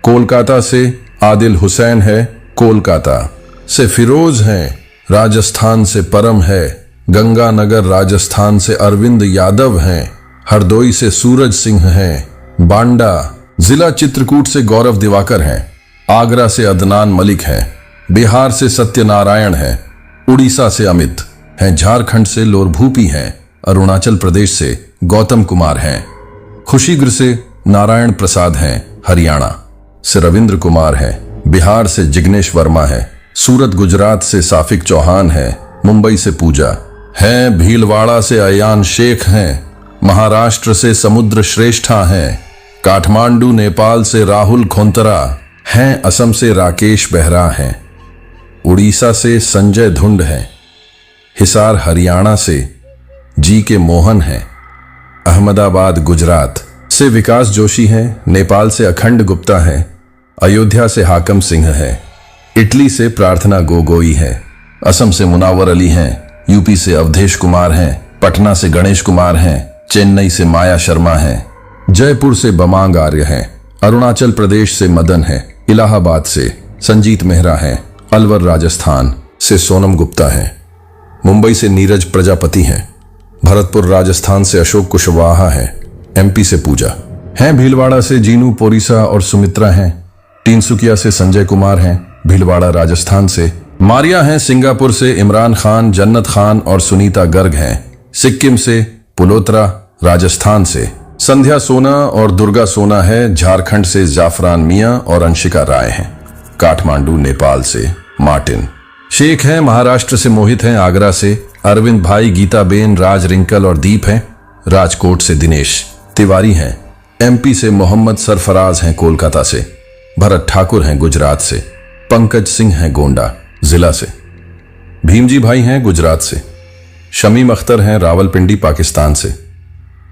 कोलकाता से आदिल हुसैन है। कोलकाता से फिरोज हैं। राजस्थान से परम है। गंगानगर राजस्थान से अरविंद यादव हैं। हरदोई से सूरज सिंह हैं। बांडा जिला चित्रकूट से गौरव दिवाकर हैं। आगरा से अदनान मलिक हैं। बिहार से सत्यनारायण हैं। उड़ीसा से अमित हैं। झारखंड से लोरभूपी हैं। अरुणाचल प्रदेश से गौतम कुमार हैं। खुशीगर से नारायण प्रसाद हैं। हरियाणा से रविंद्र कुमार हैं। बिहार से जिग्नेश वर्मा है। सूरत गुजरात से साफिक चौहान है। मुंबई से पूजा हैं। भीलवाड़ा से अयान शेख हैं। महाराष्ट्र से समुद्र श्रेष्ठा हैं। काठमांडू नेपाल से राहुल खोंतरा हैं। असम से राकेश बेहरा हैं। उड़ीसा से संजय धुंड हैं। हिसार हरियाणा से जी के मोहन हैं। अहमदाबाद गुजरात से विकास जोशी हैं। नेपाल से अखंड गुप्ता हैं। अयोध्या से हाकम सिंह हैं। इटली से प्रार्थना गोगोई है। असम से मुनावर अली हैं। यूपी से अवधेश कुमार हैं। पटना से गणेश कुमार हैं। चेन्नई से माया शर्मा हैं। जयपुर से बमांग आर्य हैं। अरुणाचल प्रदेश से मदन है। इलाहाबाद से संजीत मेहरा हैं। अलवर राजस्थान से सोनम गुप्ता हैं। मुंबई से नीरज प्रजापति हैं। भरतपुर राजस्थान से अशोक कुशवाहा हैं। एमपी से पूजा हैं। भीलवाड़ा से जीनू पोरिसा और सुमित्रा हैं। तीनसुकिया से संजय कुमार हैं। भीलवाड़ा राजस्थान से मारिया हैं। सिंगापुर से इमरान खान, जन्नत खान और सुनीता गर्ग हैं। सिक्किम से पुलोत्रा राजस्थान से संध्या सोना और दुर्गा सोना है। झारखंड से जाफरान मियां और अंशिका राय हैं। काठमांडू नेपाल से मार्टिन शेख हैं। महाराष्ट्र से मोहित हैं। आगरा से अरविंद भाई, गीता बेन, राज रिंकल और दीप हैं। राजकोट से दिनेश तिवारी हैं। एमपी से मोहम्मद सरफराज हैं। कोलकाता से भरत ठाकुर हैं। गुजरात से पंकज सिंह हैं। गोंडा जिला से भीमजी भाई हैं। गुजरात से शमीम अख्तर हैं। रावलपिंडी पाकिस्तान से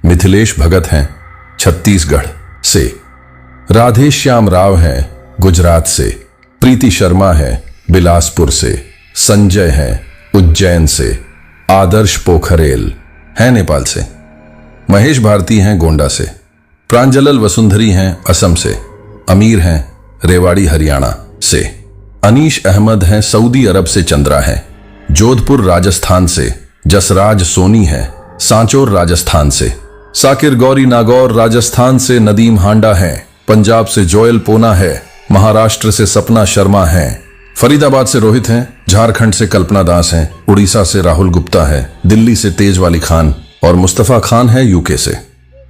मिथिलेश भगत हैं। छत्तीसगढ़ से राधे श्याम राव हैं। गुजरात से प्रीति शर्मा है। बिलासपुर से संजय हैं। उज्जैन से आदर्श पोखरेल हैं। नेपाल से महेश भारती हैं। गोंडा से प्रांजलल वसुंधरी हैं। असम से अमीर हैं। रेवाड़ी हरियाणा से अनीश अहमद हैं। सऊदी अरब से चंद्रा हैं। जोधपुर राजस्थान से जसराज सोनी हैं। सांचौर राजस्थान से साकिर गौरी नागौर राजस्थान से नदीम हांडा हैं। पंजाब से जोयल पोना है। महाराष्ट्र से सपना शर्मा हैं। फरीदाबाद से रोहित हैं। झारखंड से कल्पना दास हैं। उड़ीसा से राहुल गुप्ता है। दिल्ली से तेजवाली खान और मुस्तफा खान है। यूके से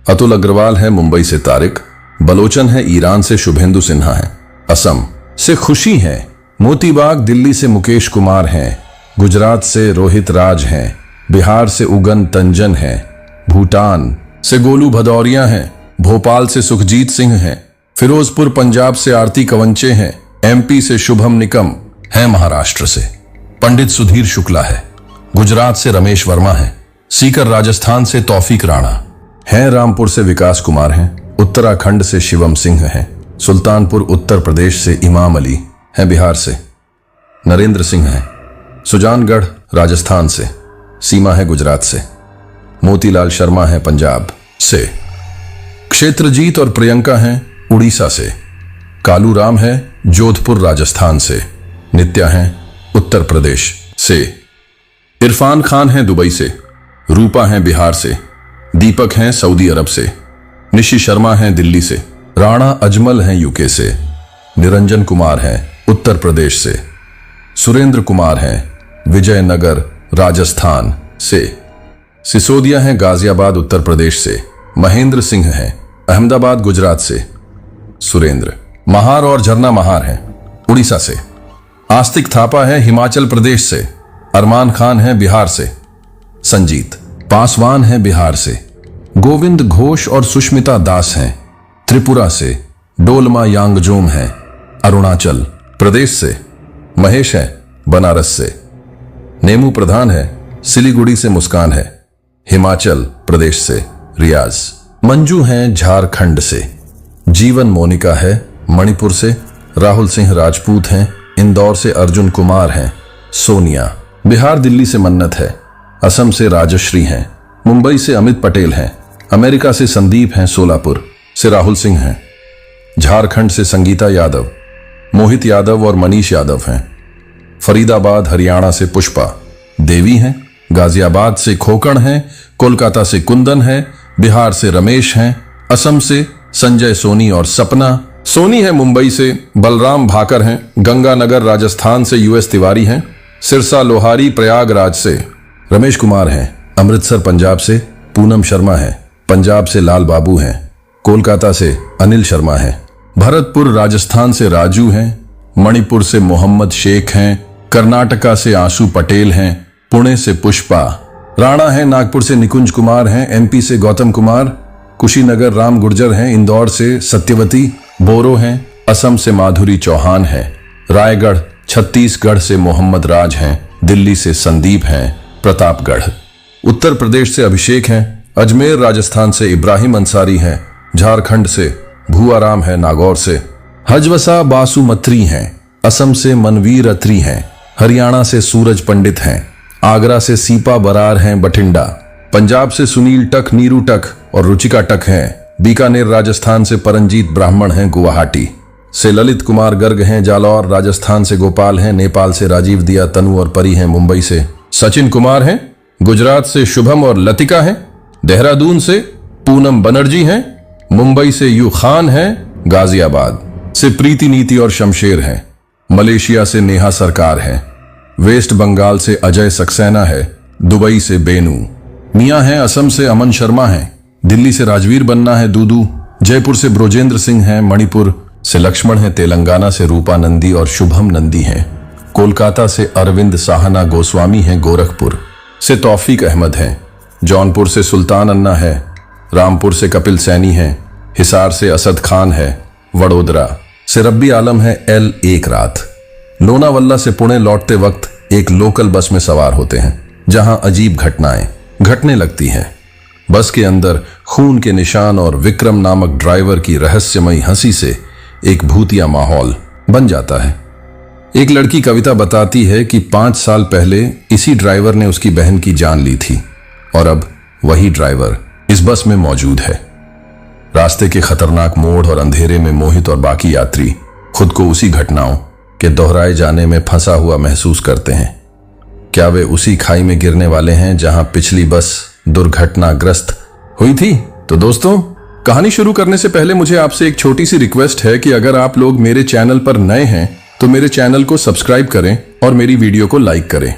अतुल अग्रवाल है। मुंबई से तारिक बलोचन है। ईरान से शुभेंदु सिन्हा है। असम से खुशी है। मोतीबाग दिल्ली से मुकेश कुमार हैं। गुजरात से रोहित राज हैं। बिहार से उगन तंजन हैं। भूटान से गोलू भदौरिया हैं, भोपाल से सुखजीत सिंह हैं, फिरोजपुर पंजाब से आरती कवंचे हैं, एमपी से शुभम निकम हैं, महाराष्ट्र से पंडित सुधीर शुक्ला है, गुजरात से रमेश वर्मा है, सीकर राजस्थान से तौफीक राणा हैं, रामपुर से विकास कुमार हैं, उत्तराखंड से शिवम सिंह हैं, सुल्तानपुर उत्तर प्रदेश से इमाम अली हैं, बिहार से नरेंद्र सिंह हैं, सुजानगढ़ राजस्थान से, सीमा है गुजरात से, मोतीलाल शर्मा है पंजाब से, क्षेत्रजीत और प्रियंका हैं उड़ीसा से, कालू राम है जोधपुर राजस्थान से, नित्या है उत्तर प्रदेश से, इरफान खान है दुबई से, रूपा है बिहार से, दीपक हैं सऊदी अरब से, निशी शर्मा हैं दिल्ली से, राणा अजमल हैं यूके से, निरंजन कुमार हैं उत्तर प्रदेश से, सुरेंद्र कुमार हैं विजयनगर राजस्थान से, सिसोदिया हैं गाजियाबाद उत्तर प्रदेश से, महेंद्र सिंह हैं अहमदाबाद गुजरात से, सुरेंद्र महार और झरना महार हैं उड़ीसा से, आस्तिक थापा है हिमाचल प्रदेश से, अरमान खान है बिहार से, संजीत पासवान है बिहार से, गोविंद घोष और सुष्मिता दास हैं त्रिपुरा से, डोलमा यांगजोम हैं अरुणाचल प्रदेश से, महेश है बनारस से, नेमू प्रधान है सिलीगुड़ी से, मुस्कान है हिमाचल प्रदेश से, रियाज मंजू हैं झारखंड से, जीवन मोनिका है मणिपुर से, राहुल सिंह राजपूत हैं इंदौर से, अर्जुन कुमार हैं, सोनिया बिहार दिल्ली से, मन्नत है असम से, राजश्री हैं, मुंबई से अमित पटेल हैं, अमेरिका से संदीप हैं, सोलापुर से राहुल सिंह हैं, झारखंड से संगीता यादव, मोहित यादव और मनीष यादव हैं, फरीदाबाद हरियाणा से पुष्पा देवी हैं, गाजियाबाद से खोकण हैं, कोलकाता से कुंदन है, बिहार से रमेश हैं, असम से संजय सोनी और सपना सोनी है, मुंबई से बलराम भाकर हैं, गंगानगर राजस्थान से यूएस तिवारी हैं, सिरसा लोहारी प्रयागराज से रमेश कुमार हैं, अमृतसर पंजाब से पूनम शर्मा हैं, पंजाब से लाल बाबू हैं, कोलकाता से अनिल शर्मा हैं, भरतपुर राजस्थान से राजू हैं, मणिपुर से मोहम्मद शेख हैं, कर्नाटका से आंसू पटेल हैं, पुणे से पुष्पा राणा हैं, नागपुर से निकुंज कुमार हैं, एमपी से गौतम कुमार, कुशीनगर राम गुर्जर हैं, इंदौर से सत्यवती बोरो हैं, असम से माधुरी चौहान हैं, रायगढ़ छत्तीसगढ़ से मोहम्मद राज हैं, दिल्ली से संदीप हैं, प्रतापगढ़ उत्तर प्रदेश से अभिषेक हैं, अजमेर राजस्थान से इब्राहिम अंसारी हैं, झारखंड से भुआराम है, नागौर से हजवसा बासुमत्री हैं, असम से मनवीर अत्री हैं, हरियाणा से सूरज पंडित हैं, आगरा से सीपा बरार हैं, बठिंडा पंजाब से सुनील टक नीरू टक और रुचिका टक हैं, बीकानेर राजस्थान से परंजीत ब्राह्मण हैं, गुवाहाटी से ललित कुमार गर्ग हैं, जालौर राजस्थान से गोपाल हैं, नेपाल से राजीव दिया तनु और परी हैं, मुंबई से सचिन कुमार हैं, गुजरात से शुभम और लतिका हैं, देहरादून से पूनम बनर्जी हैं, मुंबई से यू खान हैं, गाजियाबाद से प्रीति नीति और शमशेर हैं, मलेशिया से नेहा सरकार हैं, वेस्ट बंगाल से अजय सक्सेना है, दुबई से बेनू मियां हैं, असम से अमन शर्मा हैं, दिल्ली से राजवीर बन्ना है, दूदू जयपुर से ब्रोजेंद्र सिंह हैं, मणिपुर से लक्ष्मण है, तेलंगाना से रूपा नंदी और शुभम नंदी हैं, कोलकाता से अरविंद साहना गोस्वामी हैं, गोरखपुर से तौफीक अहमद हैं, जौनपुर से सुल्तान अन्ना है, रामपुर से कपिल सैनी हैं, हिसार से असद खान है, वडोदरा से रब्बी आलम है, एल एक रात लोनावल्ला से पुणे लौटते वक्त एक लोकल बस में सवार होते हैं, जहां अजीब घटनाएं घटने लगती हैं। बस के अंदर खून के निशान और विक्रम नामक ड्राइवर की रहस्यमयी हंसी से एक भूतिया माहौल बन जाता है। एक लड़की कविता बताती है कि 5 साल पहले इसी ड्राइवर ने उसकी बहन की जान ली थी और अब वही ड्राइवर इस बस में मौजूद है। रास्ते के खतरनाक मोड़ और अंधेरे में मोहित और बाकी यात्री खुद को उसी घटनाओं के दोहराए जाने में फंसा हुआ महसूस करते हैं। क्या वे उसी खाई में गिरने वाले हैं जहां पिछली बस दुर्घटनाग्रस्त हुई थी? तो दोस्तों, कहानी शुरू करने से पहले मुझे आपसे एक छोटी सी रिक्वेस्ट है कि अगर आप लोग मेरे चैनल पर नए हैं तो मेरे चैनल को सब्सक्राइब करें और मेरी वीडियो को लाइक करें।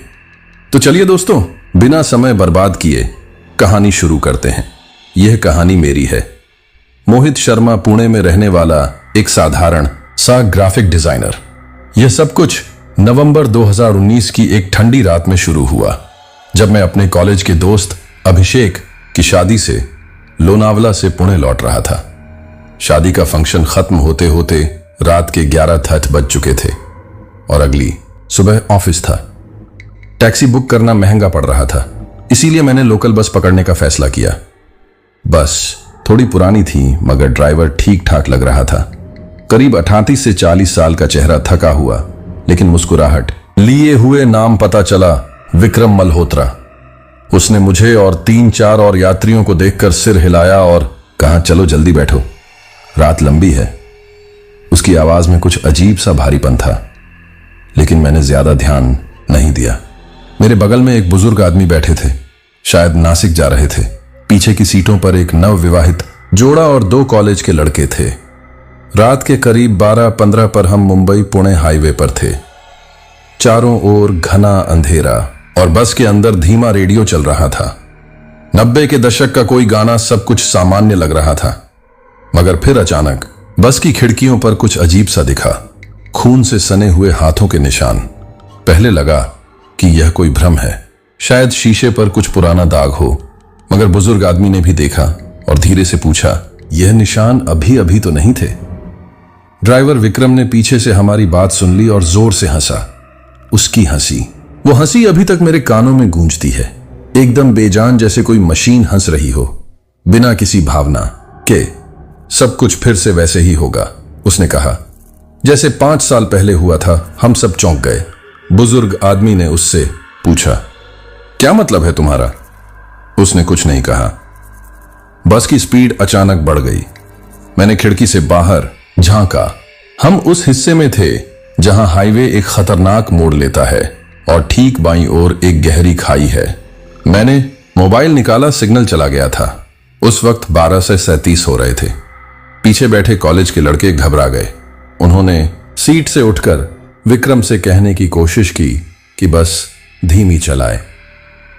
तो चलिए दोस्तों, बिना समय बर्बाद किए कहानी शुरू करते हैं। यह कहानी मेरी है। मोहित शर्मा पुणे में रहने वाला एक साधारण सा ग्राफिक डिजाइनर। यह सब कुछ नवंबर 2019 की एक ठंडी रात में शुरू हुआ, जब मैं अपने कॉलेज के दोस्त अभिषेक कि शादी से लोनावला से पुणे लौट रहा था। शादी का फंक्शन खत्म होते होते रात के 11:30 बज चुके थे और अगली सुबह ऑफिस था। टैक्सी बुक करना महंगा पड़ रहा था, इसीलिए मैंने लोकल बस पकड़ने का फैसला किया। बस थोड़ी पुरानी थी मगर ड्राइवर ठीक ठाक लग रहा था। करीब 38 से 40 साल का चेहरा, थका हुआ लेकिन मुस्कुराहट लिए हुए नाम पता चला, विक्रम मल्होत्रा। उसने मुझे और 3-4 और यात्रियों को देखकर सिर हिलाया और कहा, चलो जल्दी बैठो, रात लंबी है। उसकी आवाज में कुछ अजीब सा भारीपन था, लेकिन मैंने ज्यादा ध्यान नहीं दिया। मेरे बगल में एक बुजुर्ग आदमी बैठे थे, शायद नासिक जा रहे थे। पीछे की सीटों पर एक नवविवाहित जोड़ा और 2 कॉलेज के लड़के थे। रात के करीब 12-15 पर हम मुंबई पुणे हाईवे पर थे। चारों ओर घना अंधेरा और बस के अंदर धीमा रेडियो चल रहा था। 90 के दशक का कोई गाना, सब कुछ सामान्य लग रहा था। मगर फिर अचानक बस की खिड़कियों पर कुछ अजीब सा दिखा, खून से सने हुए हाथों के निशान। पहले लगा कि यह कोई भ्रम है, शायद शीशे पर कुछ पुराना दाग हो, मगर बुजुर्ग आदमी ने भी देखा और धीरे से पूछा, यह निशान अभी अभी तो नहीं थे? ड्राइवर विक्रम ने पीछे से हमारी बात सुन ली और जोर से हंसा। उसकी हंसी, वो हंसी अभी तक मेरे कानों में गूंजती है, एकदम बेजान, जैसे कोई मशीन हंस रही हो, बिना किसी भावना के। सब कुछ फिर से वैसे ही होगा, उसने कहा, जैसे 5 साल पहले हुआ था। हम सब चौंक गए। बुजुर्ग आदमी ने उससे पूछा, क्या मतलब है तुम्हारा? उसने कुछ नहीं कहा। बस की स्पीड अचानक बढ़ गई। मैंने खिड़की से बाहर झांका। हम उस हिस्से में थे जहां हाईवे एक खतरनाक मोड़ लेता है और ठीक बाईं ओर एक गहरी खाई है। मैंने मोबाइल निकाला, सिग्नल चला गया था। उस वक्त 12 से 37 हो रहे थे। पीछे बैठे कॉलेज के लड़के घबरा गए। उन्होंने सीट से उठकर विक्रम से कहने की कोशिश की कि बस धीमी चलाए,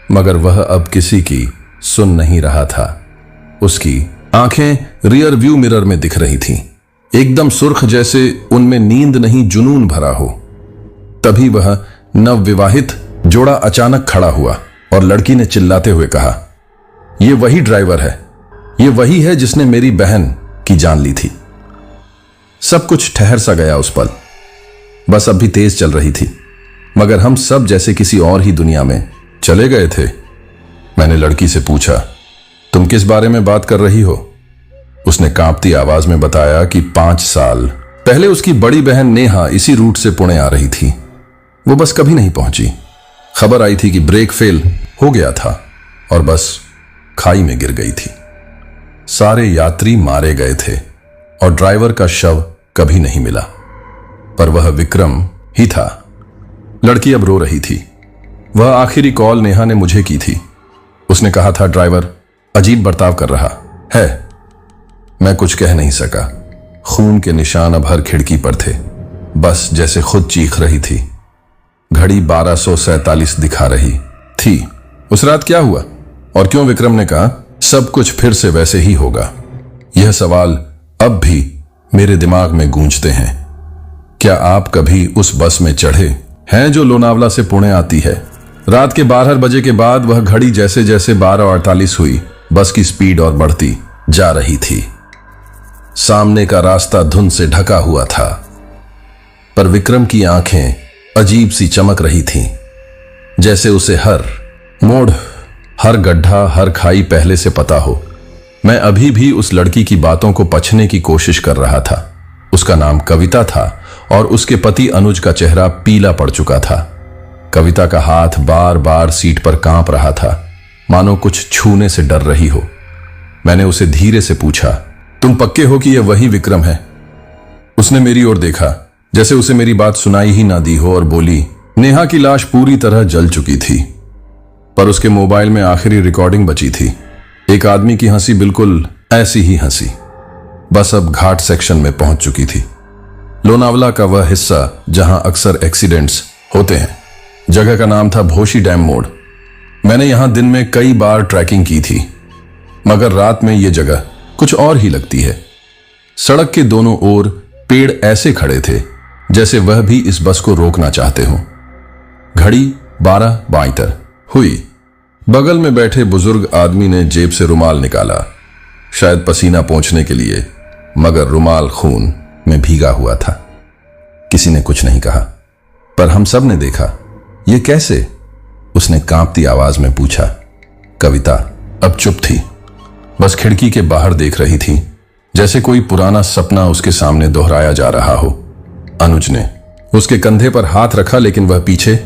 मगर वह अब किसी की सुन नहीं रहा था। उसकी आंखें रियर व्यू मिरर में दिख रही थीं, एकदम सुर्ख, जैसे उनमें नींद नहीं जुनून भरा हो। तभी वह नवविवाहित जोड़ा अचानक खड़ा हुआ और लड़की ने चिल्लाते हुए कहा, यह वही ड्राइवर है, यह वही है जिसने मेरी बहन की जान ली थी। सब कुछ ठहर सा गया उस पल। बस अब भी तेज चल रही थी, मगर हम सब जैसे किसी और ही दुनिया में चले गए थे। मैंने लड़की से पूछा, तुम किस बारे में बात कर रही हो? उसने कांपती आवाज में बताया कि 5 साल पहले उसकी बड़ी बहन नेहा इसी रूट से पुणे आ रही थी। वो बस कभी नहीं पहुंची। खबर आई थी कि ब्रेक फेल हो गया था और बस खाई में गिर गई थी। सारे यात्री मारे गए थे और ड्राइवर का शव कभी नहीं मिला, पर वह विक्रम ही था। लड़की अब रो रही थी। वह आखिरी कॉल नेहा ने मुझे की थी। उसने कहा था, ड्राइवर अजीब बर्ताव कर रहा है। मैं कुछ कह नहीं सका। खून के निशान अब हर खिड़की पर थे, बस जैसे खुद चीख रही थी। घड़ी 12:47 दिखा रही थी। उस रात क्या हुआ और क्यों विक्रम ने कहा, सब कुछ फिर से वैसे ही होगा? यह सवाल अब भी मेरे दिमाग में गूंजते हैं। क्या आप कभी उस बस में चढ़े हैं जो लोनावला से पुणे आती है? रात के 12 बजे के बाद वह घड़ी जैसे जैसे 12:48 हुई, बस की स्पीड और बढ़ती जा रही थी। सामने का रास्ता धुंध से ढका हुआ था, पर विक्रम की आंखें अजीब सी चमक रही थीं, जैसे उसे हर मोड़, हर गड्ढा, हर खाई पहले से पता हो। मैं अभी भी उस लड़की की बातों को पछने की कोशिश कर रहा था। उसका नाम कविता था और उसके पति अनुज का चेहरा पीला पड़ चुका था। कविता का हाथ बार बार सीट पर कांप रहा था, मानो कुछ छूने से डर रही हो। मैंने उसे धीरे से पूछा, तुम पक्के हो कि यह वही विक्रम है? उसने मेरी ओर देखा, जैसे उसे मेरी बात सुनाई ही ना दी हो, और बोली, नेहा की लाश पूरी तरह जल चुकी थी, पर उसके मोबाइल में आखिरी रिकॉर्डिंग बची थी। एक आदमी की हंसी, बिल्कुल ऐसी ही हंसी, बस अब घाट सेक्शन में पहुंच चुकी थी। लोनावला का वह हिस्सा जहां अक्सर एक्सीडेंट्स होते हैं। जगह का नाम था भोशी डैम मोड़। मैंने यहां दिन में कई बार ट्रैकिंग की थी, मगर रात में यह जगह कुछ और ही लगती है। सड़क के दोनों ओर पेड़ ऐसे खड़े थे जैसे वह भी इस बस को रोकना चाहते हों। घड़ी 12:72 हुई। बगल में बैठे बुजुर्ग आदमी ने जेब से रुमाल निकाला, शायद पसीना पोंछने के लिए, मगर रुमाल खून में भीगा हुआ था। किसी ने कुछ नहीं कहा, पर हम सब ने देखा। ये कैसे? उसने कांपती आवाज में पूछा। कविता अब चुप थी, बस खिड़की के बाहर देख रही थी, जैसे कोई पुराना सपना उसके सामने दोहराया जा रहा हो। अनुज ने उसके कंधे पर हाथ रखा, लेकिन वह पीछे